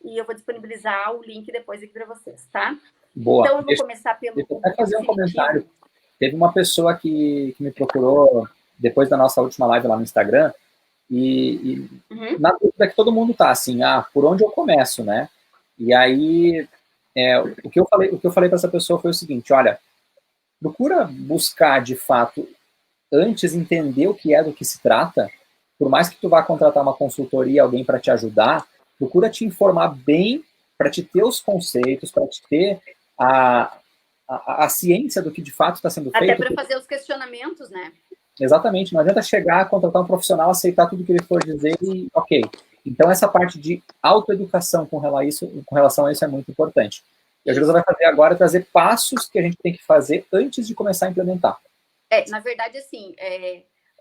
B: E eu vou disponibilizar o link depois aqui para vocês, tá?
A: Boa.
B: Então, eu vou começar pelo...
A: Deixa eu até fazer um comentário. Teve uma pessoa que me procurou depois da nossa última live lá no Instagram, e na dúvida que todo mundo tá, assim, por onde eu começo, né? E aí, o que eu falei para essa pessoa foi o seguinte, olha, procura buscar, de fato, antes entender o que é do que se trata, por mais que tu vá contratar uma consultoria, alguém para te ajudar, procura te informar bem, para te ter os conceitos, para te ter a ciência do que de fato está sendo feito.
B: Até para fazer os questionamentos, né?
A: Exatamente, não adianta chegar, contratar um profissional, aceitar tudo que ele for dizer e ok. Então, essa parte de autoeducação com relação a isso é muito importante. E a Jerusa vai fazer agora, trazer passos que a gente tem que fazer antes de começar a implementar.
B: Na verdade, assim,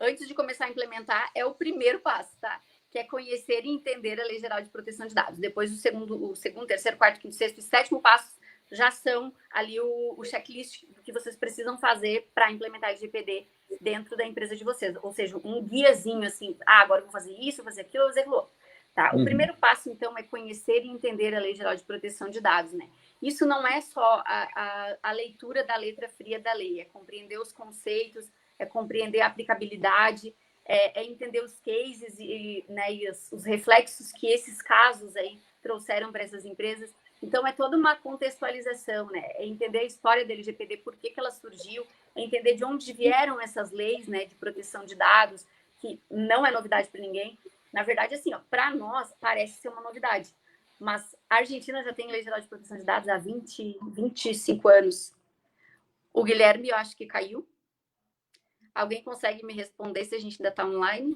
B: antes de começar a implementar, é o primeiro passo, tá? Que é conhecer e entender a Lei Geral de Proteção de Dados. Depois, o segundo, terceiro, quarto, quinto, sexto e sétimo passo já são ali o checklist do que vocês precisam fazer para implementar a LGPD dentro da empresa de vocês. Ou seja, um guiazinho assim, agora eu vou fazer isso, vou fazer aquilo, vou fazer aquilo. Tá? O primeiro passo, então, é conhecer e entender a Lei Geral de Proteção de Dados, né? Isso não é só a leitura da letra fria da lei, é compreender os conceitos, é compreender a aplicabilidade, é entender os cases e os reflexos que esses casos aí trouxeram para essas empresas. Então, é toda uma contextualização, né? É entender a história da LGPD, por que ela surgiu, é entender de onde vieram essas leis, né, de proteção de dados, que não é novidade para ninguém. Na verdade, assim, para nós, parece ser uma novidade. Mas a Argentina já tem Lei Geral de Proteção de Dados há 25 anos. O Guilherme, eu acho que caiu. Alguém consegue me responder se a gente ainda está online?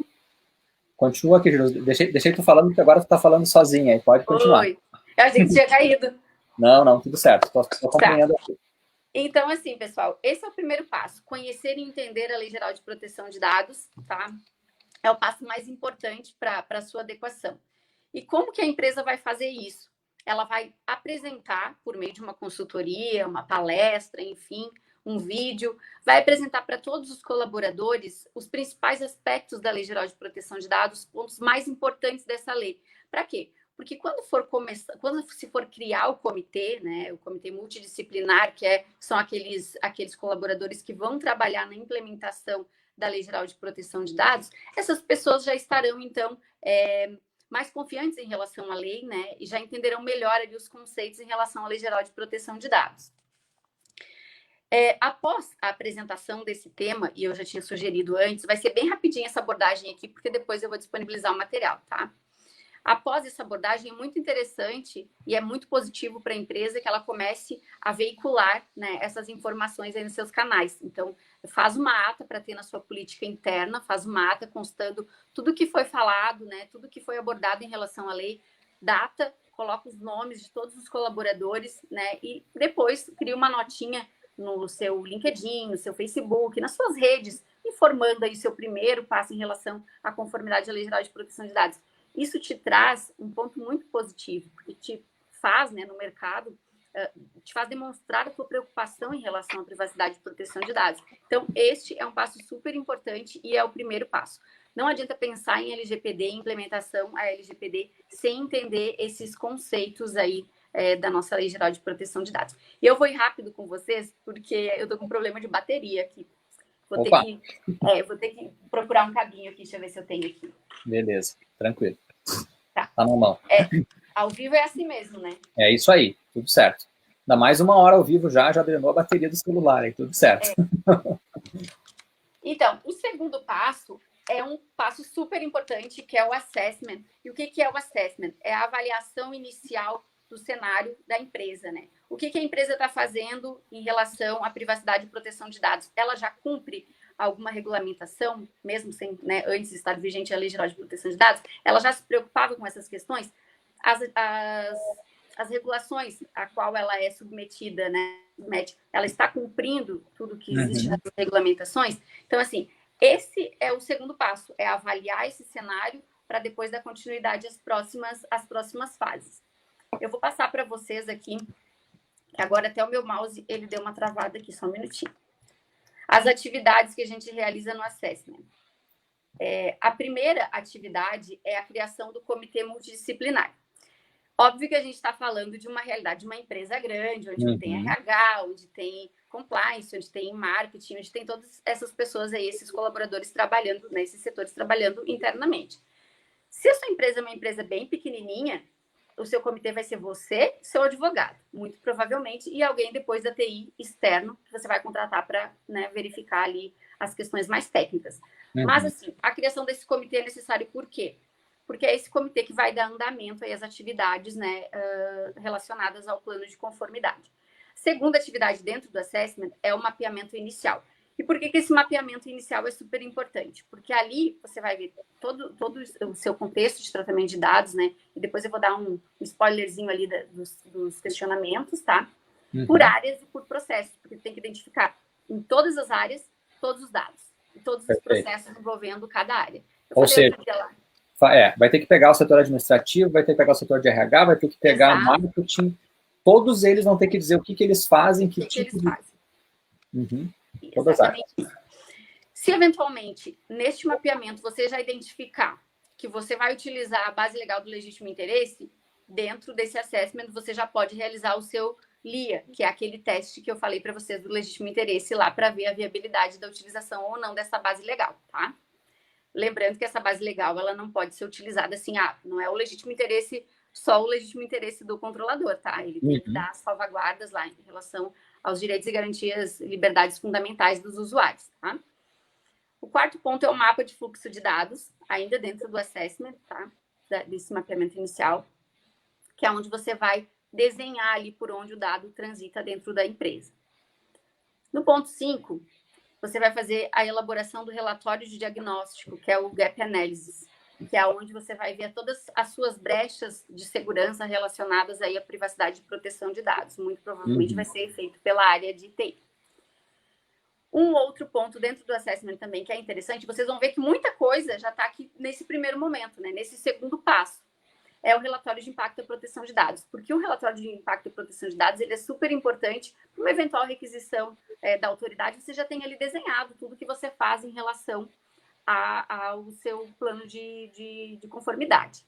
A: Continua aqui, Jerusa. Deixei tu falando, porque agora tu está falando sozinha. Aí pode continuar.
B: Oi. Eu achei que tinha caído.
A: Não, tudo certo. Estou acompanhando aqui.
B: Então, assim, pessoal, esse é o primeiro passo. Conhecer e entender a Lei Geral de Proteção de Dados, tá? É o passo mais importante para a sua adequação. E como que a empresa vai fazer isso? Ela vai apresentar, por meio de uma consultoria, uma palestra, enfim, um vídeo, vai apresentar para todos os colaboradores os principais aspectos da Lei Geral de Proteção de Dados, os pontos mais importantes dessa lei. Para quê? Porque quando se for criar o comitê, né, o comitê multidisciplinar, são aqueles colaboradores que vão trabalhar na implementação da Lei Geral de Proteção de Dados, essas pessoas já estarão, então, mais confiantes em relação à lei, né, e já entenderão melhor ali os conceitos em relação à Lei Geral de Proteção de Dados. Após a apresentação desse tema, e eu já tinha sugerido antes, vai ser bem rapidinho essa abordagem aqui, porque depois eu vou disponibilizar o material, tá? Após essa abordagem, é muito interessante e é muito positivo para a empresa que ela comece a veicular, né, essas informações aí nos seus canais. Então, faz uma ata para ter na sua política interna, faz uma ata constando tudo que foi falado, né, tudo que foi abordado em relação à lei, data, coloca os nomes de todos os colaboradores, né, e depois cria uma notinha no seu LinkedIn, no seu Facebook, nas suas redes, informando aí o seu primeiro passo em relação à conformidade à Lei Geral de Proteção de Dados. Isso te traz um ponto muito positivo, porque te faz, né, no mercado, te faz demonstrar a tua preocupação em relação à privacidade e proteção de dados. Então, este é um passo super importante e é o primeiro passo. Não adianta pensar em LGPD, em implementação a LGPD, sem entender esses conceitos aí da nossa Lei Geral de Proteção de Dados. E eu vou ir rápido com vocês, porque eu tô com um problema de bateria aqui. Vou ter que procurar um cabinho aqui, deixa eu ver se eu tenho aqui.
A: Beleza, tranquilo.
B: Tá
A: na mão.
B: Ao vivo é assim mesmo, né?
A: É isso aí, tudo certo. Ainda mais 1 hora ao vivo já drenou a bateria do celular, aí tudo certo.
B: Então, o segundo passo é um passo super importante, que é o assessment. E o que é o assessment? É a avaliação inicial do cenário da empresa, né? O que a empresa está fazendo em relação à privacidade e proteção de dados? Ela já cumpre alguma regulamentação, mesmo sem, né, antes de estar vigente a Lei Geral de Proteção de Dados? Ela já se preocupava com essas questões? As regulações a qual ela é submetida, né, ela está cumprindo tudo que existe nas regulamentações? Então, assim, esse é o segundo passo, é avaliar esse cenário para depois dar continuidade às próximas fases. Eu vou passar para vocês aqui, que agora até o meu mouse, ele deu uma travada aqui, só um minutinho. As atividades que a gente realiza no Assessment. A primeira atividade é a criação do comitê multidisciplinar. Óbvio que a gente está falando de uma realidade de uma empresa grande, onde tem RH, onde tem compliance, onde tem marketing, onde tem todas essas pessoas aí, esses colaboradores trabalhando, né, esses setores trabalhando internamente. Se a sua empresa é uma empresa bem pequenininha, o seu comitê vai ser você, seu advogado, muito provavelmente, e alguém depois da TI externo, que você vai contratar para, né, verificar ali as questões mais técnicas. Mas, assim, a criação desse comitê é necessário por quê? Porque é esse comitê que vai dar andamento aí às atividades, né, relacionadas ao plano de conformidade. Segunda atividade dentro do assessment é o mapeamento inicial. E por que esse mapeamento inicial é super importante? Porque ali você vai ver todo o seu contexto de tratamento de dados, né? E depois eu vou dar um spoilerzinho ali dos questionamentos, tá? Por áreas e por processos, porque tem que identificar em todas as áreas todos os dados e todos os processos envolvendo cada área.
A: Ou seja, vai ter que pegar o setor administrativo, vai ter que pegar o setor de RH, vai ter que pegar marketing. Todos eles vão ter que dizer o que eles fazem, que tipo de... Todas as áreas.
B: Se eventualmente, neste mapeamento, você já identificar que você vai utilizar a base legal do legítimo interesse, dentro desse assessment, você já pode realizar o seu LIA, que é aquele teste que eu falei para vocês do legítimo interesse lá, para ver a viabilidade da utilização ou não dessa base legal, tá? Lembrando que essa base legal, ela não pode ser utilizada assim, não é o legítimo interesse, só o legítimo interesse do controlador, tá? Ele tem que dar salvaguardas lá em relação aos direitos e garantias, liberdades fundamentais dos usuários, tá? O quarto ponto é o mapa de fluxo de dados, ainda dentro do assessment, tá? Desse mapeamento inicial, que é onde você vai desenhar ali por onde o dado transita dentro da empresa. No ponto 5, você vai fazer a elaboração do relatório de diagnóstico, que é o Gap Analysis, que é onde você vai ver todas as suas brechas de segurança relacionadas aí à privacidade e proteção de dados. Muito provavelmente vai ser feito pela área de TI. Um outro ponto dentro do assessment também que é interessante, vocês vão ver que muita coisa já está aqui nesse primeiro momento, né? Nesse segundo passo. É o relatório de impacto e proteção de dados. Porque o relatório de impacto e proteção de dados ele é super importante para uma eventual requisição da autoridade. Você já tem ali desenhado tudo que você faz em relação ao seu plano de conformidade.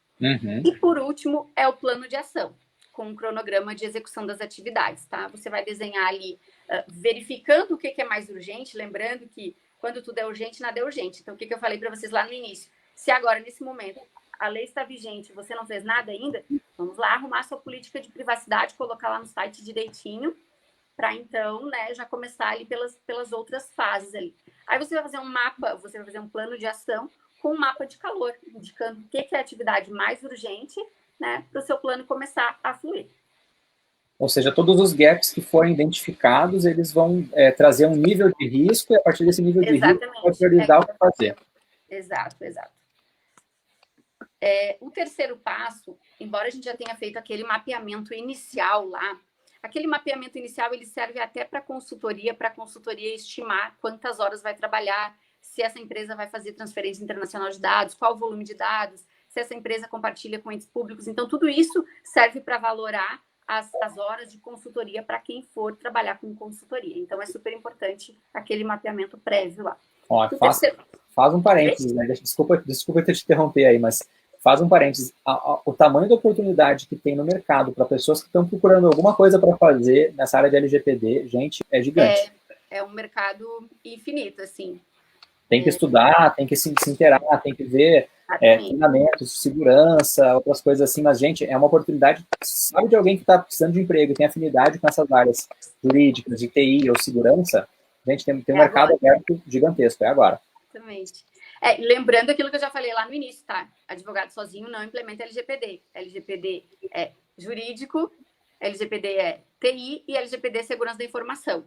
B: E, por último, é o plano de ação, com um cronograma de execução das atividades, tá? Você vai desenhar ali, verificando o que é mais urgente, lembrando que quando tudo é urgente, nada é urgente. Então, o que eu falei para vocês lá no início? Se agora, nesse momento, a lei está vigente, você não fez nada ainda, vamos lá arrumar sua política de privacidade, colocar lá no site direitinho, para então, né, já começar ali pelas outras fases ali. Aí você vai fazer um mapa, você vai fazer um plano de ação com um mapa de calor, indicando o que é a atividade mais urgente, né, para o seu plano começar a fluir.
A: Ou seja, todos os gaps que forem identificados, eles vão trazer um nível de risco, e a partir desse nível de risco, vai priorizar o que fazer.
B: Exato. O terceiro passo, embora a gente já tenha feito aquele mapeamento inicial lá, aquele mapeamento inicial ele serve até para a consultoria estimar quantas horas vai trabalhar, se essa empresa vai fazer transferência internacional de dados, qual o volume de dados, se essa empresa compartilha com entes públicos. Então, tudo isso serve para valorar as horas de consultoria para quem for trabalhar com consultoria. Então, é super importante aquele mapeamento prévio lá.
A: Ó, faz um parênteses, né? Desculpa te interromper aí, mas faz um parênteses. O tamanho da oportunidade que tem no mercado para pessoas que estão procurando alguma coisa para fazer nessa área de LGPD, gente, é gigante.
B: É um mercado infinito, assim.
A: Tem que estudar, tem que se inteirar, tem que ver treinamentos, segurança, outras coisas assim, mas, gente, é uma oportunidade, sabe, de alguém que está precisando de emprego, tem afinidade com essas áreas jurídicas, de TI ou segurança, gente, tem um mercado aberto gigantesco, é agora.
B: Exatamente. Lembrando aquilo que eu já falei lá no início, tá? Advogado sozinho não implementa LGPD. LGPD é jurídico, LGPD é TI e LGPD é segurança da informação.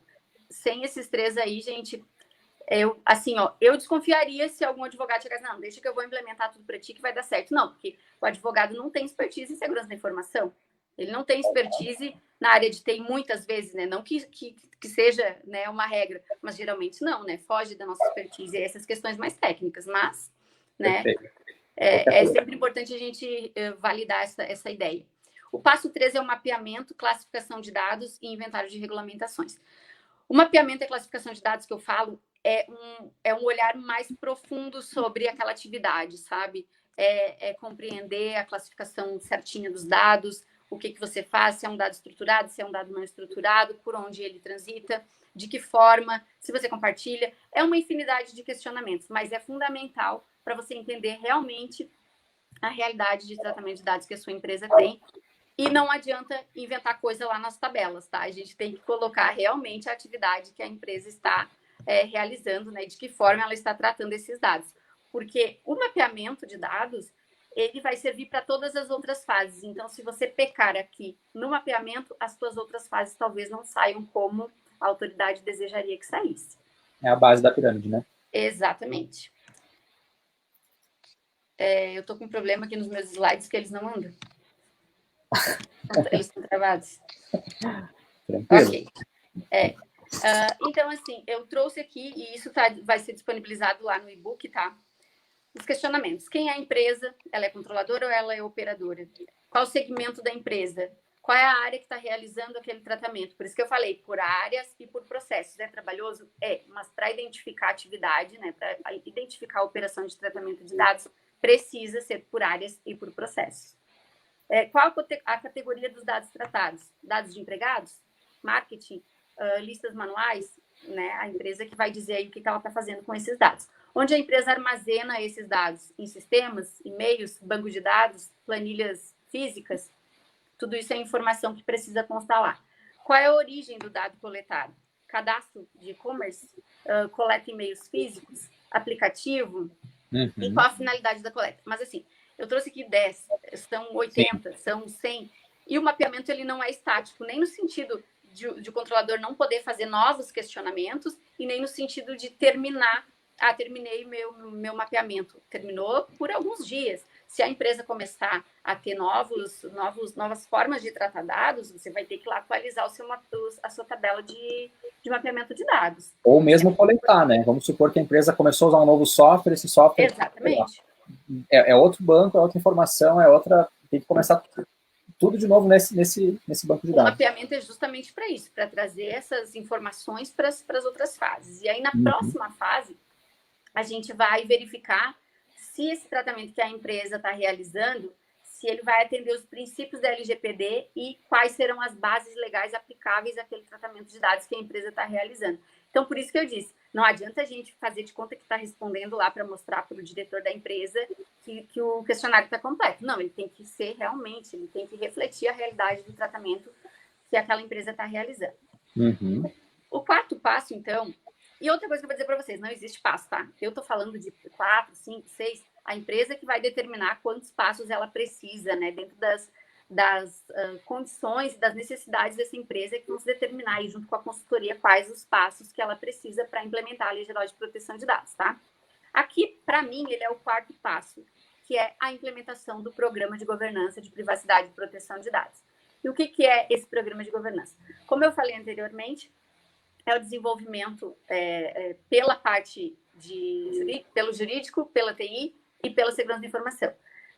B: Sem esses três aí, gente, eu desconfiaria se algum advogado chegasse, não, deixa que eu vou implementar tudo para ti que vai dar certo. Não, porque o advogado não tem expertise em segurança da informação. Ele não tem expertise na área de TI muitas vezes, né? Não que seja, né, uma regra, mas geralmente não, né? Foge da nossa expertise e essas questões mais técnicas, mas, né? É sempre importante a gente validar essa ideia. O passo 3 é o mapeamento, classificação de dados e inventário de regulamentações. O mapeamento e classificação de dados que eu falo é um olhar mais profundo sobre aquela atividade, sabe? É compreender a classificação certinha dos dados, o que você faz, se é um dado estruturado, se é um dado não estruturado, por onde ele transita, de que forma, se você compartilha. É uma infinidade de questionamentos, mas é fundamental para você entender realmente a realidade de tratamento de dados que a sua empresa tem. E não adianta inventar coisa lá nas tabelas, tá? A gente tem que colocar realmente a atividade que a empresa está realizando, né? De que forma ela está tratando esses dados. Porque o mapeamento de dados, ele vai servir para todas as outras fases. Então, se você pecar aqui no mapeamento, as suas outras fases talvez não saiam como a autoridade desejaria que saísse.
A: É a base da pirâmide, né?
B: Exatamente. Eu estou com um problema aqui nos meus slides que eles não andam. Eles estão travados.
A: Tranquilo.
B: Ok. Então, assim, eu trouxe aqui, e isso vai ser disponibilizado lá no e-book, tá? Os questionamentos. Quem é a empresa? Ela é controladora ou ela é operadora? Qual o segmento da empresa? Qual é a área que está realizando aquele tratamento? Por isso que eu falei, por áreas e por processos. É trabalhoso? mas para identificar a atividade, né, para identificar a operação de tratamento de dados, precisa ser por áreas e por processos. Qual a categoria dos dados tratados? Dados de empregados? Marketing? Listas manuais? Né? A empresa que vai dizer aí o que ela está fazendo com esses dados. Onde a empresa armazena esses dados? Em sistemas, e-mails, banco de dados, planilhas físicas? Tudo isso é informação que precisa constar lá. Qual é a origem do dado coletado? Cadastro de e-commerce? Coleta e-mails físicos? Aplicativo?
A: Uhum.
B: E qual a finalidade da coleta? Mas, assim, eu trouxe aqui 10, são 80, são 100. E o mapeamento ele não é estático, nem no sentido de o controlador não poder fazer novos questionamentos e nem no sentido de terminar. Terminei meu mapeamento. Terminou por alguns dias. Se a empresa começar a ter novas formas de tratar dados, você vai ter que lá atualizar a sua tabela de mapeamento de dados.
A: Ou mesmo coletar, né? Vamos supor que a empresa começou a usar um novo software, esse software...
B: Exatamente.
A: É outro banco, é outra informação, tem que começar tudo de novo nesse banco de dados.
B: O mapeamento é justamente para isso, para trazer essas informações para as outras fases. E aí, na próxima fase, a gente vai verificar se esse tratamento que a empresa está realizando, se ele vai atender os princípios da LGPD e quais serão as bases legais aplicáveis àquele tratamento de dados que a empresa está realizando. Então, por isso que eu disse, não adianta a gente fazer de conta que está respondendo lá para mostrar para o diretor da empresa que o questionário está completo. Não, ele tem que ser realmente, ele tem que refletir a realidade do tratamento que aquela empresa está realizando.
A: Uhum.
B: O quarto passo, então, e outra coisa que eu vou dizer para vocês, não existe passo, tá? Eu estou falando de 4, 5, 6, a empresa que vai determinar quantos passos ela precisa, né? Dentro das condições e das necessidades dessa empresa, que vão se determinar aí, junto com a consultoria, quais os passos que ela precisa para implementar a Lei Geral de Proteção de Dados, tá? Aqui, para mim, ele é o quarto passo, que é a implementação do Programa de Governança de Privacidade e Proteção de Dados. E o que é esse Programa de Governança? Como eu falei anteriormente, é o desenvolvimento pela parte pelo jurídico, pela TI e pela segurança da informação.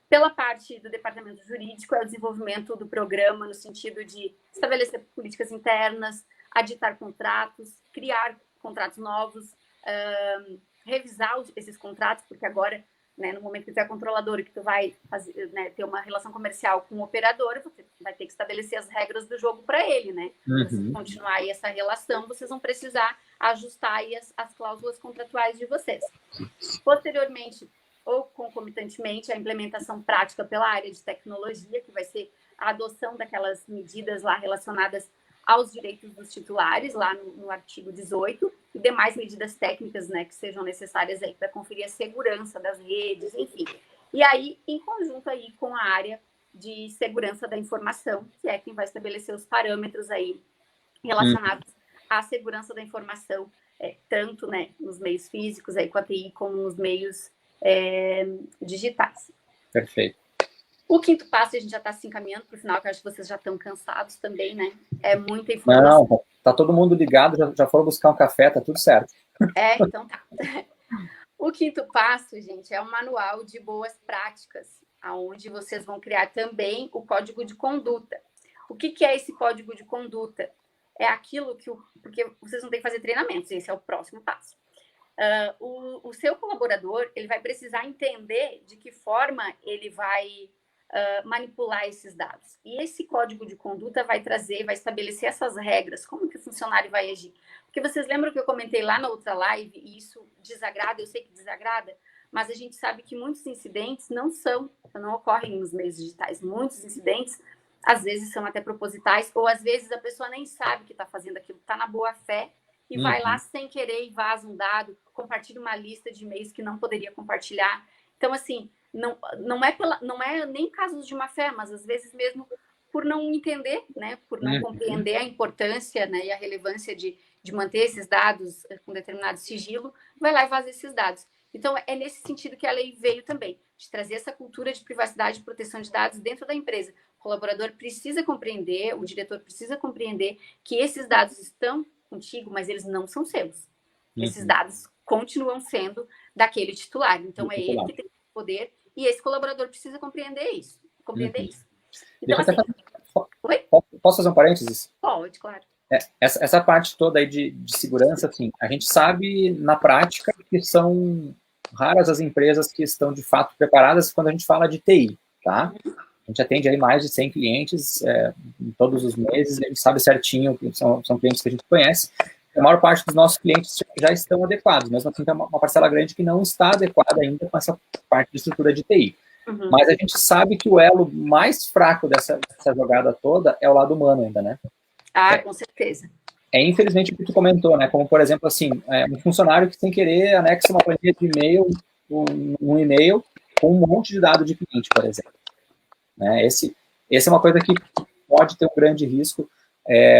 B: Pela parte do departamento jurídico, é o desenvolvimento do programa no sentido de estabelecer políticas internas, aditar contratos, criar contratos novos, revisar esses contratos, porque agora, né, no momento que tu é controlador e que tu vai fazer, né, ter uma relação comercial com o operador, você vai ter que estabelecer as regras do jogo para ele, né? Para você continuar aí essa relação, vocês vão precisar ajustar aí as cláusulas contratuais de vocês. Posteriormente, ou concomitantemente a implementação prática pela área de tecnologia, que vai ser a adoção daquelas medidas lá relacionadas aos direitos dos titulares, lá no artigo 18, e demais medidas técnicas, né, que sejam necessárias aí para conferir a segurança das redes, enfim. E aí, em conjunto aí com a área de segurança da informação, que é quem vai estabelecer os parâmetros aí relacionados à segurança da informação, tanto, né, nos meios físicos aí com a TI, como nos meios digitais.
A: Perfeito.
B: O quinto passo, a gente já está se encaminhando para o final, que eu acho que vocês já estão cansados também, né? É muita informação.
A: Não, tá todo mundo ligado, já foram buscar um café, tá tudo certo.
B: Então tá. O quinto passo, gente, é um manual de boas práticas, onde vocês vão criar também o código de conduta. O que é esse código de conduta? É aquilo que... Porque vocês não têm que fazer treinamentos, esse é o próximo passo. O seu colaborador, ele vai precisar entender de que forma ele vai manipular esses dados. E esse código de conduta vai estabelecer essas regras, como que o funcionário vai agir. Porque vocês lembram que eu comentei lá na outra live, e isso desagrada, eu sei que desagrada, mas a gente sabe que muitos incidentes não ocorrem nos meios digitais. Muitos incidentes, às vezes, são até propositais, ou às vezes a pessoa nem sabe que está fazendo aquilo, está na boa fé, e vai lá sem querer e vaza um dado, compartilha uma lista de e-mails que não poderia compartilhar. Então, assim, não é nem casos de má fé, mas às vezes mesmo por não entender, né, por não compreender a importância, né, e a relevância de manter esses dados com determinado sigilo, vai lá e vaza esses dados. Então, é nesse sentido que a lei veio também, de trazer essa cultura de privacidade e proteção de dados dentro da empresa. O colaborador precisa compreender, o diretor precisa compreender que esses dados estão contigo, mas eles não são seus. Esses dados continuam sendo daquele titular. Então, é ele que tem o poder e esse colaborador precisa compreender isso. Então, assim,
A: Posso fazer um parênteses?
B: Pode, claro.
A: Essa parte toda aí de segurança, assim, a gente sabe na prática que são raras as empresas que estão de fato preparadas quando a gente fala de TI, tá? A gente atende aí mais de 100 clientes em todos os meses, a gente sabe certinho que são clientes que a gente conhece. A maior parte dos nossos clientes já estão adequados, mesmo assim tem uma parcela grande que não está adequada ainda com essa parte de estrutura de TI. Mas a gente sabe que o elo mais fraco dessa jogada toda é o lado humano ainda, né?
B: Com certeza.
A: Infelizmente o que tu comentou, né? Como, por exemplo, assim, um funcionário que sem querer anexa uma planilha de e-mail, um e-mail com um monte de dado de cliente, por exemplo. Né? Esse é uma coisa que pode ter um grande risco.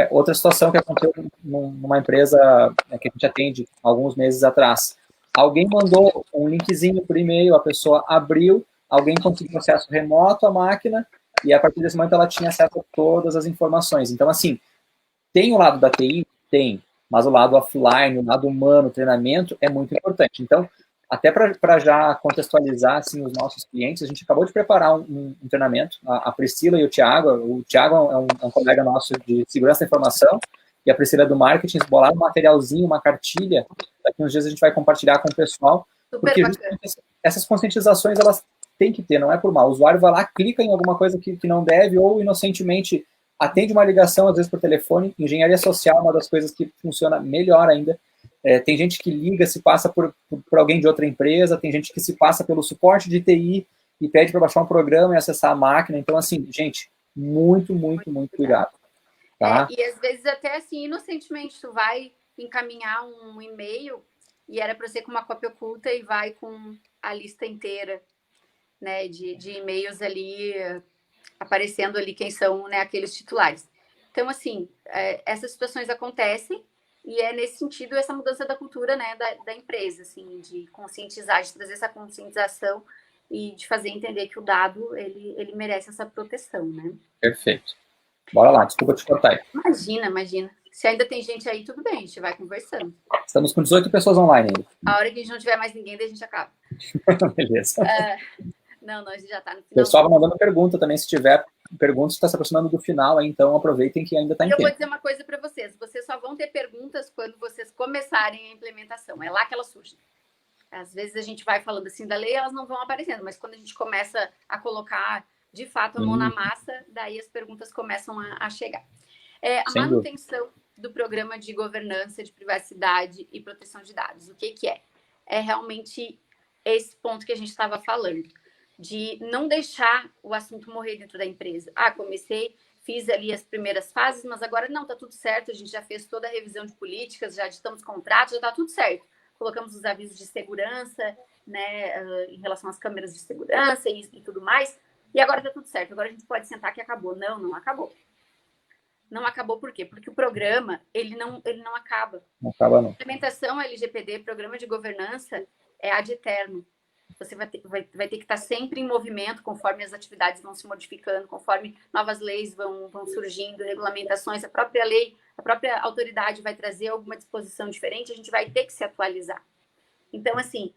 A: Outra situação que aconteceu numa empresa que a gente atende alguns meses atrás. Alguém mandou um linkzinho por e-mail, a pessoa abriu, alguém conseguiu acesso remoto à máquina e a partir desse momento ela tinha acesso a todas as informações. Então, assim, tem o lado da TI? Tem, mas o lado offline, o lado humano, o treinamento é muito importante. Então, até para já contextualizar assim, os nossos clientes, a gente acabou de preparar um treinamento, a Priscila e o Thiago é um colega nosso de segurança da informação, e a Priscila é do marketing, bolaram um materialzinho, uma cartilha, daqui uns dias a gente vai compartilhar com o pessoal, porque essas conscientizações, elas têm que ter, não é por mal. O usuário vai lá, clica em alguma coisa que não deve, ou inocentemente atende uma ligação, às vezes por telefone. Engenharia social é uma das coisas que funciona melhor ainda. Tem gente que liga, se passa por alguém de outra empresa, tem gente que se passa pelo suporte de TI e pede para baixar um programa e acessar a máquina. Então, assim, gente, muito cuidado. Tá?
B: E às vezes até assim, inocentemente, tu vai encaminhar um e-mail e era para ser com uma cópia oculta e vai com a lista inteira, né, de e-mails ali, aparecendo ali quem são, né, aqueles titulares. Então, assim, essas situações acontecem e é nesse sentido essa mudança da cultura, né, da empresa, assim, de conscientizar, de trazer essa conscientização e de fazer entender que o dado, ele merece essa proteção, né?
A: Perfeito. Bora lá, desculpa te cortar aí.
B: Imagina. Se ainda tem gente aí, tudo bem, a gente vai conversando.
A: Estamos com 18 pessoas online ainda.
B: A hora que a gente não tiver mais ninguém, daí a gente acaba.
A: Beleza.
B: Não, a gente já está no final.
A: O pessoal vai mandando pergunta também, se tiver perguntas, está se aproximando do final, aí, então aproveitem que ainda está em tempo.
B: Eu vou dizer uma coisa para vocês só vão ter perguntas quando vocês começarem a implementação, é lá que elas surgem. Às vezes a gente vai falando assim da lei, elas não vão aparecendo, mas quando a gente começa a colocar de fato a mão na massa, daí as perguntas começam a chegar. A manutenção do programa de governança de privacidade e proteção de dados, o que é? É realmente esse ponto que a gente estava falando, de não deixar o assunto morrer dentro da empresa. Fiz ali as primeiras fases, mas agora não, está tudo certo, a gente já fez toda a revisão de políticas, já editamos contratos, já está tudo certo. Colocamos os avisos de segurança, né, em relação às câmeras de segurança e tudo mais, e agora está tudo certo, agora a gente pode sentar que acabou. Não, não acabou. Não acabou por quê? Porque o programa, ele não acaba.
A: Não acaba, não.
B: A implementação LGPD, programa de governança, é ad eterno. Você vai ter que estar sempre em movimento, conforme as atividades vão se modificando, conforme novas leis vão surgindo, regulamentações, a própria lei, a própria autoridade vai trazer alguma disposição diferente, a gente vai ter que se atualizar. Então, assim,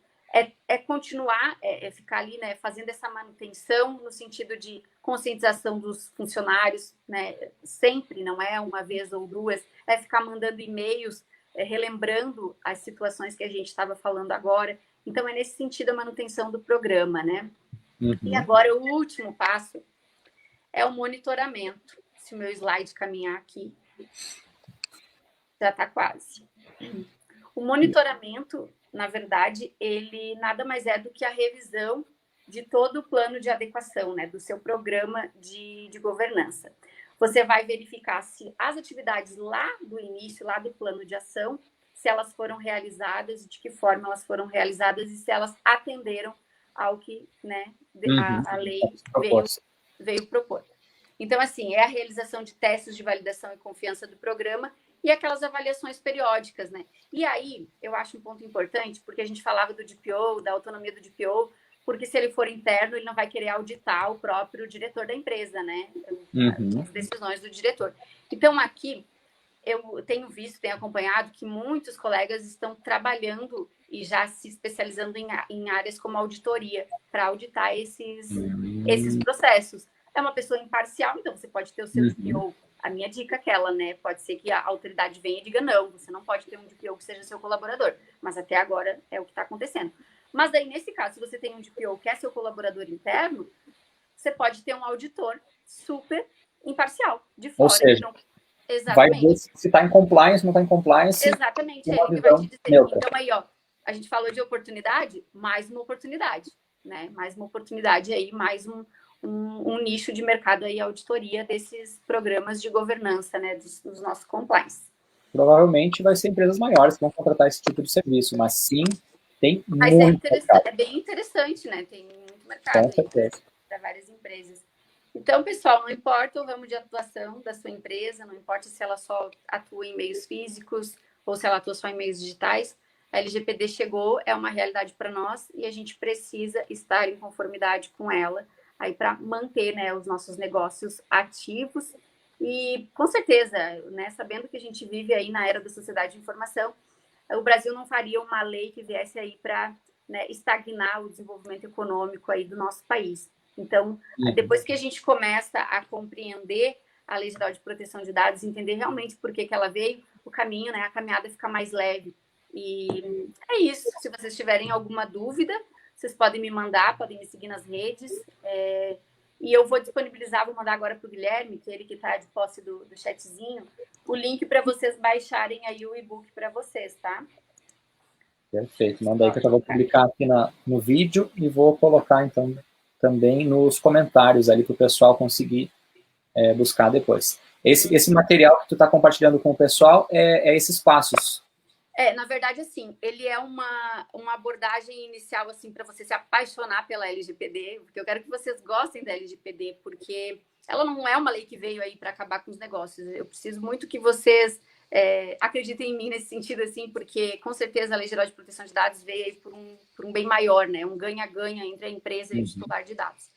B: continuar, ficar ali, né, fazendo essa manutenção no sentido de conscientização dos funcionários, né, sempre, não é uma vez ou duas, é ficar mandando e-mails, relembrando as situações que a gente estava falando agora. Então, é nesse sentido a manutenção do programa, né?
A: Uhum.
B: E agora, o último passo é o monitoramento. Se o meu slide caminhar aqui, já está quase. O monitoramento, na verdade, ele nada mais é do que a revisão de todo o plano de adequação, né, do seu programa de governança. Você vai verificar se as atividades lá do início, lá do plano de ação, se elas foram realizadas, de que forma elas foram realizadas e se elas atenderam ao que, né, a lei veio propor. Então, assim, é a realização de testes de validação e confiança do programa e aquelas avaliações periódicas, né? E aí, eu acho um ponto importante, porque a gente falava do DPO, da autonomia do DPO, porque se ele for interno, ele não vai querer auditar o próprio diretor da empresa, né? As decisões do diretor. Então, aqui, eu tenho acompanhado que muitos colegas estão trabalhando e já se especializando em áreas como auditoria, para auditar esses processos. É uma pessoa imparcial, então você pode ter o seu DPO. A minha dica é aquela, né? Pode ser que a autoridade venha e diga, não, você não pode ter um DPO que seja seu colaborador. Mas até agora é o que está acontecendo. Mas daí, nesse caso, se você tem um DPO que é seu colaborador interno, você pode ter um auditor super imparcial, de fora.
A: Ou seja,
B: então, exatamente.
A: Vai ver se está em compliance, não está em compliance.
B: Exatamente, ele que vai te dizer. Neutra. Então, aí, ó, a gente falou de oportunidade, mais uma oportunidade, né? Mais uma oportunidade aí, mais um nicho de mercado aí, auditoria desses programas de governança, né? Dos nossos compliance.
A: Provavelmente vai ser empresas maiores que vão contratar esse tipo de serviço, mas sim, tem
B: mas
A: muito
B: é bem interessante, né? Tem muito mercado para várias empresas. Então, pessoal, não importa o ramo de atuação da sua empresa, não importa se ela só atua em meios físicos ou se ela atua só em meios digitais, a LGPD chegou, é uma realidade para nós e a gente precisa estar em conformidade com ela aí para manter, né, os nossos negócios ativos e, com certeza, né, sabendo que a gente vive aí na era da sociedade de informação, o Brasil não faria uma lei que viesse aí para, né, estagnar o desenvolvimento econômico aí do nosso país. Então, depois que a gente começa a compreender a Lei Geral de Proteção de Dados, entender realmente por que ela veio, o caminho, né, a caminhada fica mais leve. E é isso. Se vocês tiverem alguma dúvida, vocês podem me mandar, podem me seguir nas redes. E eu vou disponibilizar, vou mandar agora para o Guilherme, que é ele que está de posse do chatzinho, o link para vocês baixarem aí o e-book para vocês, tá?
A: Perfeito. Manda aí que eu vou publicar aqui no vídeo e vou colocar, então, também nos comentários ali para o pessoal conseguir buscar depois. Esse material que tu está compartilhando com o pessoal é esses passos.
B: Na verdade, assim, ele é uma abordagem inicial, assim, para você se apaixonar pela LGPD, porque eu quero que vocês gostem da LGPD, porque ela não é uma lei que veio aí para acabar com os negócios. Eu preciso muito que vocês acreditem em mim nesse sentido, assim, porque com certeza a Lei Geral de Proteção de Dados veio aí por um bem maior, né? Um ganha-ganha entre a empresa e o titular de dados.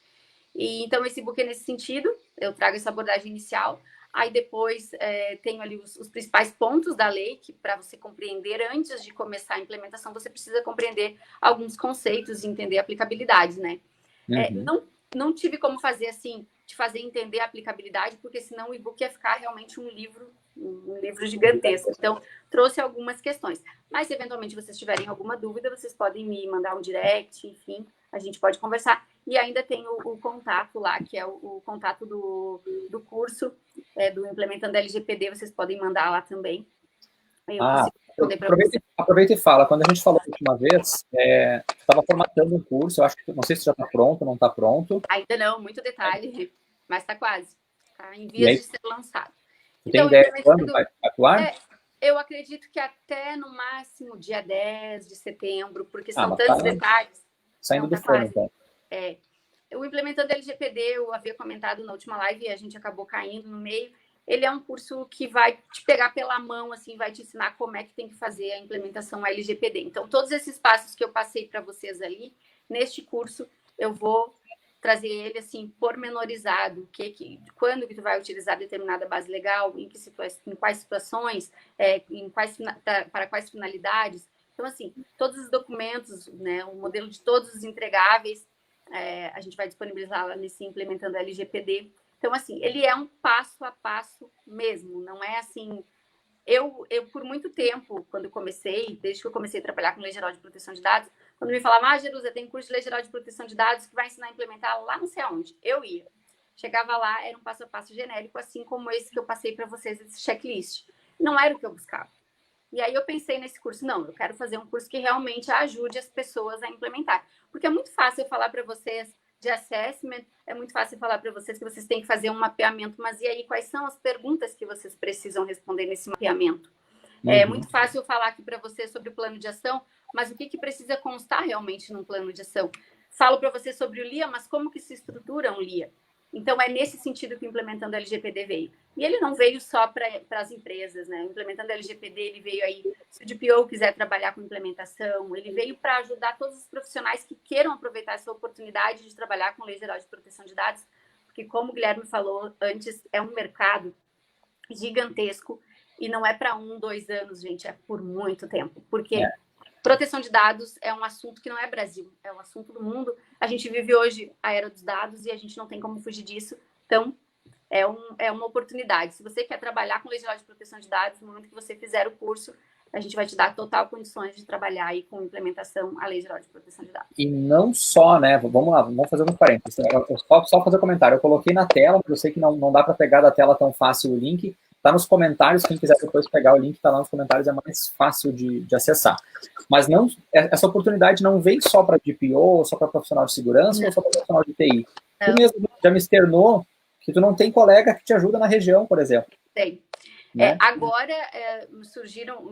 B: E, então, esse book é nesse sentido, eu trago essa abordagem inicial. Aí depois tenho ali os principais pontos da lei, que para você compreender antes de começar a implementação, você precisa compreender alguns conceitos e entender a aplicabilidade, né? Não tive como fazer assim, te fazer entender a aplicabilidade, porque senão o e-book ia ficar realmente um livro gigantesco. Então, trouxe algumas questões. Mas, se eventualmente vocês tiverem alguma dúvida, vocês podem me mandar um direct, enfim, a gente pode conversar. E ainda tem o contato lá, que é o contato do curso, do Implementando LGPD, vocês podem mandar lá também. responder para você.
A: Aproveita e fala. Quando a gente falou a última vez, estava formatando um curso, eu acho que, não sei se já está pronto ou não está pronto.
B: Ainda não, muito detalhe, mas está quase. Está em vias de ser lançado.
A: Tem ideia de quando vai atuar?
B: Eu acredito que até no máximo dia 10 de setembro, porque são tantos detalhes.
A: Saindo do forno, então.
B: O Implementando LGPD, eu havia comentado na última live e a gente acabou caindo no meio. Ele é um curso que vai te pegar pela mão, assim, vai te ensinar como é que tem que fazer a implementação LGPD. Então, todos esses passos que eu passei para vocês ali, neste curso, eu vou trazer ele, assim, pormenorizado. Quando que tu vai utilizar determinada base legal, em quais situações, para quais finalidades. Então, assim, todos os documentos, né, o modelo de todos os entregáveis, a gente vai disponibilizar lá nesse Implementando LGPD. Então, assim, ele é um passo a passo mesmo, não é assim... Eu por muito tempo, quando comecei, desde que eu comecei a trabalhar com Lei Geral de Proteção de Dados, quando me falavam, Jerusa, tem curso de Lei Geral de Proteção de Dados que vai ensinar a implementar lá não sei aonde. Eu ia. Chegava lá, era um passo a passo genérico, assim como esse que eu passei para vocês, esse checklist. Não era o que eu buscava. E aí eu pensei nesse curso, não, eu quero fazer um curso que realmente ajude as pessoas a implementar. Porque é muito fácil eu falar para vocês de assessment, é muito fácil falar para vocês que vocês têm que fazer um mapeamento, mas e aí quais são as perguntas que vocês precisam responder nesse mapeamento? É muito fácil eu falar aqui para vocês sobre o plano de ação, mas o que precisa constar realmente num plano de ação? Falo para vocês sobre o LIA, mas como que se estrutura um LIA? Então, é nesse sentido que o Implementando LGPD veio. E ele não veio só para as empresas, né? O Implementando LGPD, ele veio aí, se o DPO quiser trabalhar com implementação, ele veio para ajudar todos os profissionais que queiram aproveitar essa oportunidade de trabalhar com Lei Geral de Proteção de Dados, porque, como o Guilherme falou antes, é um mercado gigantesco e não é para 1, 2 anos, gente, é por muito tempo. Porque proteção de dados é um assunto que não é Brasil, é um assunto do mundo. A gente vive hoje a era dos dados e a gente não tem como fugir disso. Então, é uma oportunidade. Se você quer trabalhar com Lei Geral de Proteção de Dados, no momento que você fizer o curso, a gente vai te dar total condições de trabalhar aí com implementação à Lei Geral de Proteção de Dados.
A: E não só, né? Vamos lá, vamos fazer uns parênteses. Só fazer um comentário. Eu coloquei na tela, porque eu sei que não dá para pegar da tela tão fácil o link. Está nos comentários, quem quiser depois pegar o link, está lá nos comentários, é mais fácil de acessar. Mas não, essa oportunidade não vem só para DPO, só para profissional de segurança, ou só para profissional de TI. Tu mesmo já me externou que tu não tem colega que te ajuda na região, por exemplo.
B: Tem. Né? Agora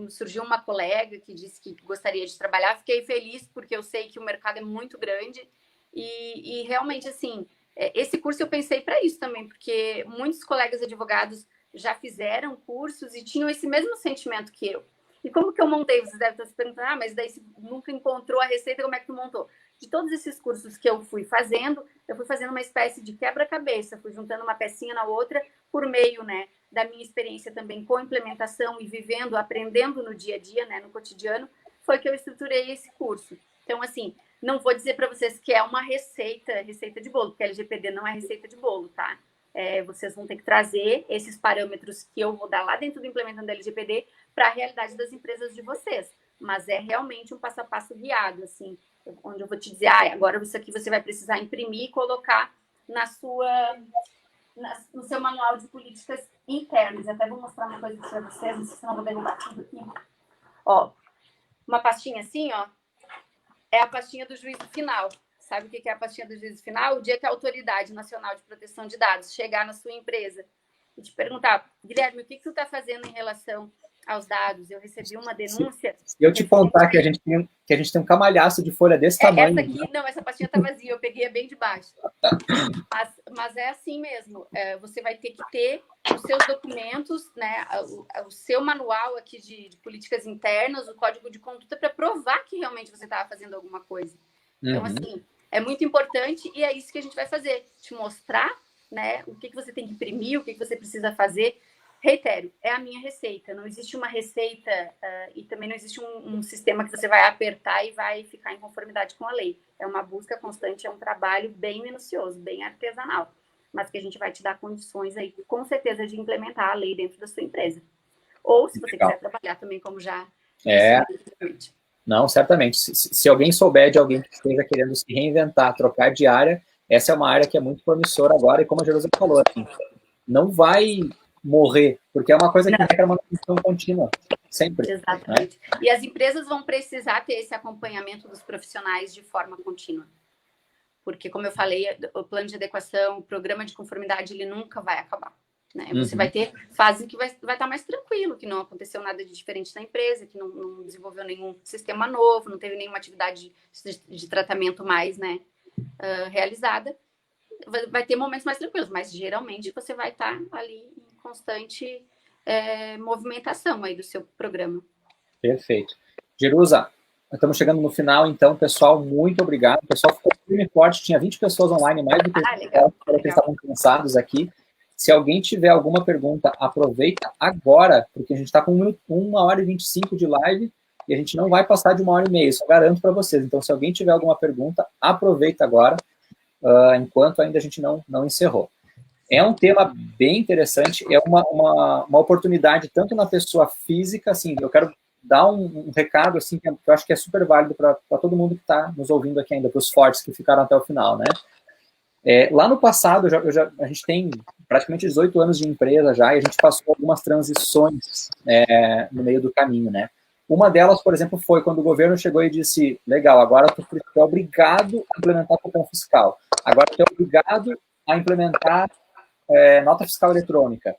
B: surgiu uma colega que disse que gostaria de trabalhar. Fiquei feliz porque eu sei que o mercado é muito grande e realmente, assim, esse curso eu pensei para isso também, porque muitos colegas advogados já fizeram cursos e tinham esse mesmo sentimento que eu. E como que eu montei? Vocês devem estar se perguntando, mas daí você nunca encontrou a receita, como é que tu montou? De todos esses cursos que eu fui fazendo uma espécie de quebra-cabeça, fui juntando uma pecinha na outra por meio, né, da minha experiência também com implementação e vivendo, aprendendo no dia a dia, né, no cotidiano, foi que eu estruturei esse curso. Então, assim, não vou dizer para vocês que é uma receita de bolo, porque a LGPD não é receita de bolo, tá? Vocês vão ter que trazer esses parâmetros que eu vou dar lá dentro do Implementando LGPD para a realidade das empresas de vocês. Mas é realmente um passo a passo guiado, assim, onde eu vou te dizer, agora isso aqui você vai precisar imprimir e colocar no seu manual de políticas internas. Até vou mostrar uma coisa para vocês, não sei se eu não vou derrubar tudo aqui. Ó, uma pastinha assim, ó, é a pastinha do juízo final. Sabe o que é a pastinha do juízo final? O dia que a Autoridade Nacional de Proteção de Dados chegar na sua empresa e te perguntar, Guilherme, o que tu está fazendo em relação aos dados? Eu recebi uma denúncia.
A: Se eu te contar que a gente tem um camalhaço de folha desse tamanho.
B: Essa aqui, não, essa pastinha está vazia, eu peguei bem de baixo. Mas é assim mesmo. Você vai ter que ter os seus documentos, né, o seu manual aqui de políticas internas, o código de conduta, para provar que realmente você estava fazendo alguma coisa. Então, assim, é muito importante e é isso que a gente vai fazer, te mostrar, né, o que você tem que imprimir, o que você precisa fazer. Reitero, é a minha receita, não existe uma receita e também não existe um sistema que você vai apertar e vai ficar em conformidade com a lei. É uma busca constante, é um trabalho bem minucioso, bem artesanal, mas que a gente vai te dar condições aí, com certeza, de implementar a lei dentro da sua empresa. Ou, se você quiser trabalhar também, como já...
A: Não, certamente. Se alguém souber de alguém que esteja querendo se reinventar, trocar de área, essa é uma área que é muito promissora agora, e como a Jerusa falou, assim, não vai morrer, porque é uma coisa que requer uma manutenção contínua, sempre.
B: Exatamente. Né? E as empresas vão precisar ter esse acompanhamento dos profissionais de forma contínua. Porque, como eu falei, o plano de adequação, o programa de conformidade, ele nunca vai acabar. Né? Você vai ter fase que vai estar mais tranquilo, que não aconteceu nada de diferente na empresa, que não desenvolveu nenhum sistema novo, não teve nenhuma atividade de tratamento mais, né, realizada. Vai ter momentos mais tranquilos, mas geralmente você vai estar ali em constante movimentação aí do seu programa.
A: Perfeito. Jerusa, estamos chegando no final, então, pessoal, muito obrigado. O pessoal ficou firme e forte, tinha 20 pessoas online, mais do que
B: legal.
A: Eles estavam cansados aqui. Se alguém tiver alguma pergunta, aproveita agora, porque a gente está com 1h25 de live e a gente não vai passar de 1h30, isso eu garanto para vocês. Então, se alguém tiver alguma pergunta, aproveita agora, enquanto ainda a gente não encerrou. É um tema bem interessante, é uma oportunidade tanto na pessoa física, assim, eu quero dar um recado, assim, que eu acho que é super válido para todo mundo que está nos ouvindo aqui ainda, para os fortes que ficaram até o final, né? Lá no passado, a gente tem praticamente 18 anos de empresa já, e a gente passou algumas transições no meio do caminho, né? Uma delas, por exemplo, foi quando o governo chegou e disse, legal, agora tu é obrigado a implementar cupom fiscal, agora tu é obrigado a implementar nota fiscal eletrônica.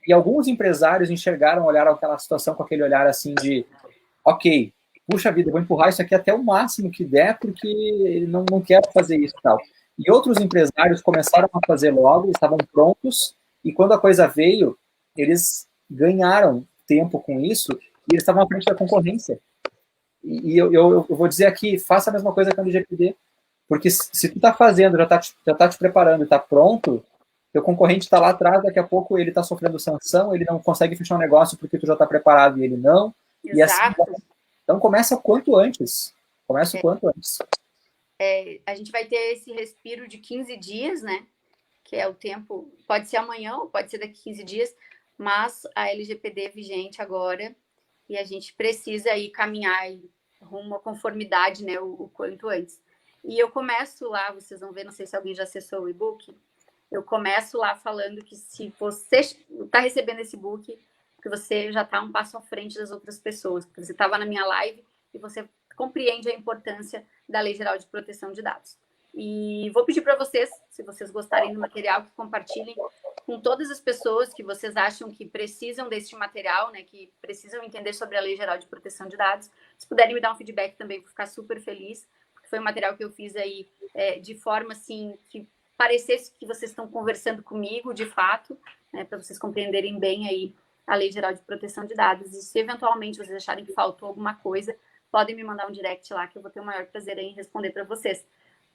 A: E alguns empresários enxergaram, olharam aquela situação com aquele olhar assim de, ok, puxa vida, eu vou empurrar isso aqui até o máximo que der, porque ele não quer fazer isso e tal. E outros empresários começaram a fazer logo, estavam prontos, e quando a coisa veio, eles ganharam tempo com isso, e eles estavam à frente da concorrência. E eu vou dizer aqui, faça a mesma coisa com a LGPD, porque se tu está fazendo, já tá te preparando e está pronto, teu concorrente está lá atrás, daqui a pouco ele está sofrendo sanção, ele não consegue fechar um negócio porque tu já está preparado e ele não.
B: Exato.
A: E assim, então começa o quanto antes. Começa o quanto antes.
B: A gente vai ter esse respiro de 15 dias, né? Que é o tempo, pode ser amanhã ou pode ser daqui 15 dias, mas a LGPD é vigente agora e a gente precisa aí caminhar rumo à conformidade, né? O quanto antes. E eu começo lá, vocês vão ver, não sei se alguém já acessou o e-book, eu começo lá falando que se você está recebendo esse e-book, que você já está um passo à frente das outras pessoas, porque você estava na minha live e você compreende a importância da Lei Geral de Proteção de Dados. E vou pedir para vocês, se vocês gostarem do material, que compartilhem com todas as pessoas que vocês acham que precisam deste material, né, que precisam entender sobre a Lei Geral de Proteção de Dados. Se puderem me dar um feedback também, vou ficar super feliz, porque foi um material que eu fiz aí de forma, assim, que parecesse que vocês estão conversando comigo, de fato, né, para vocês compreenderem bem aí a Lei Geral de Proteção de Dados. E se eventualmente vocês acharem que faltou alguma coisa, podem me mandar um direct lá, que eu vou ter o maior prazer em responder para vocês.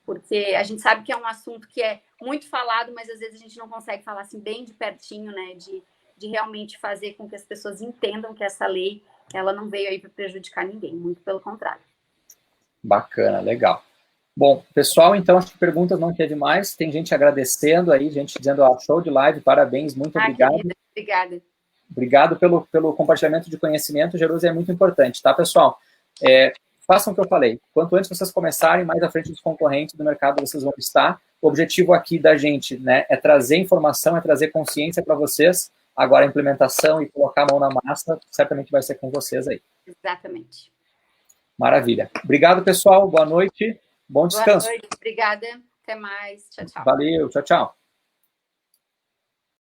B: Porque a gente sabe que é um assunto que é muito falado, mas às vezes a gente não consegue falar assim bem de pertinho, né? De realmente fazer com que as pessoas entendam que essa lei, ela não veio aí para prejudicar ninguém, muito pelo contrário.
A: Bacana, legal. Bom, pessoal, então, acho que perguntas não teve mais. Tem gente agradecendo aí, gente dizendo, show de live, parabéns, muito obrigado.
B: Querida, obrigada.
A: Obrigado pelo compartilhamento de conhecimento, Jerusa, é muito importante, tá, pessoal? Façam o que eu falei. Quanto antes vocês começarem, mais à frente dos concorrentes do mercado vocês vão estar. O objetivo aqui da gente, né, é trazer informação, é trazer consciência para vocês. Agora, a implementação e colocar a mão na massa, certamente vai ser com vocês aí.
B: Exatamente.
A: Maravilha. Obrigado, pessoal. Boa noite. Bom descanso.
B: Boa noite. Obrigada. Até mais. Tchau, tchau.
A: Valeu. Tchau, tchau.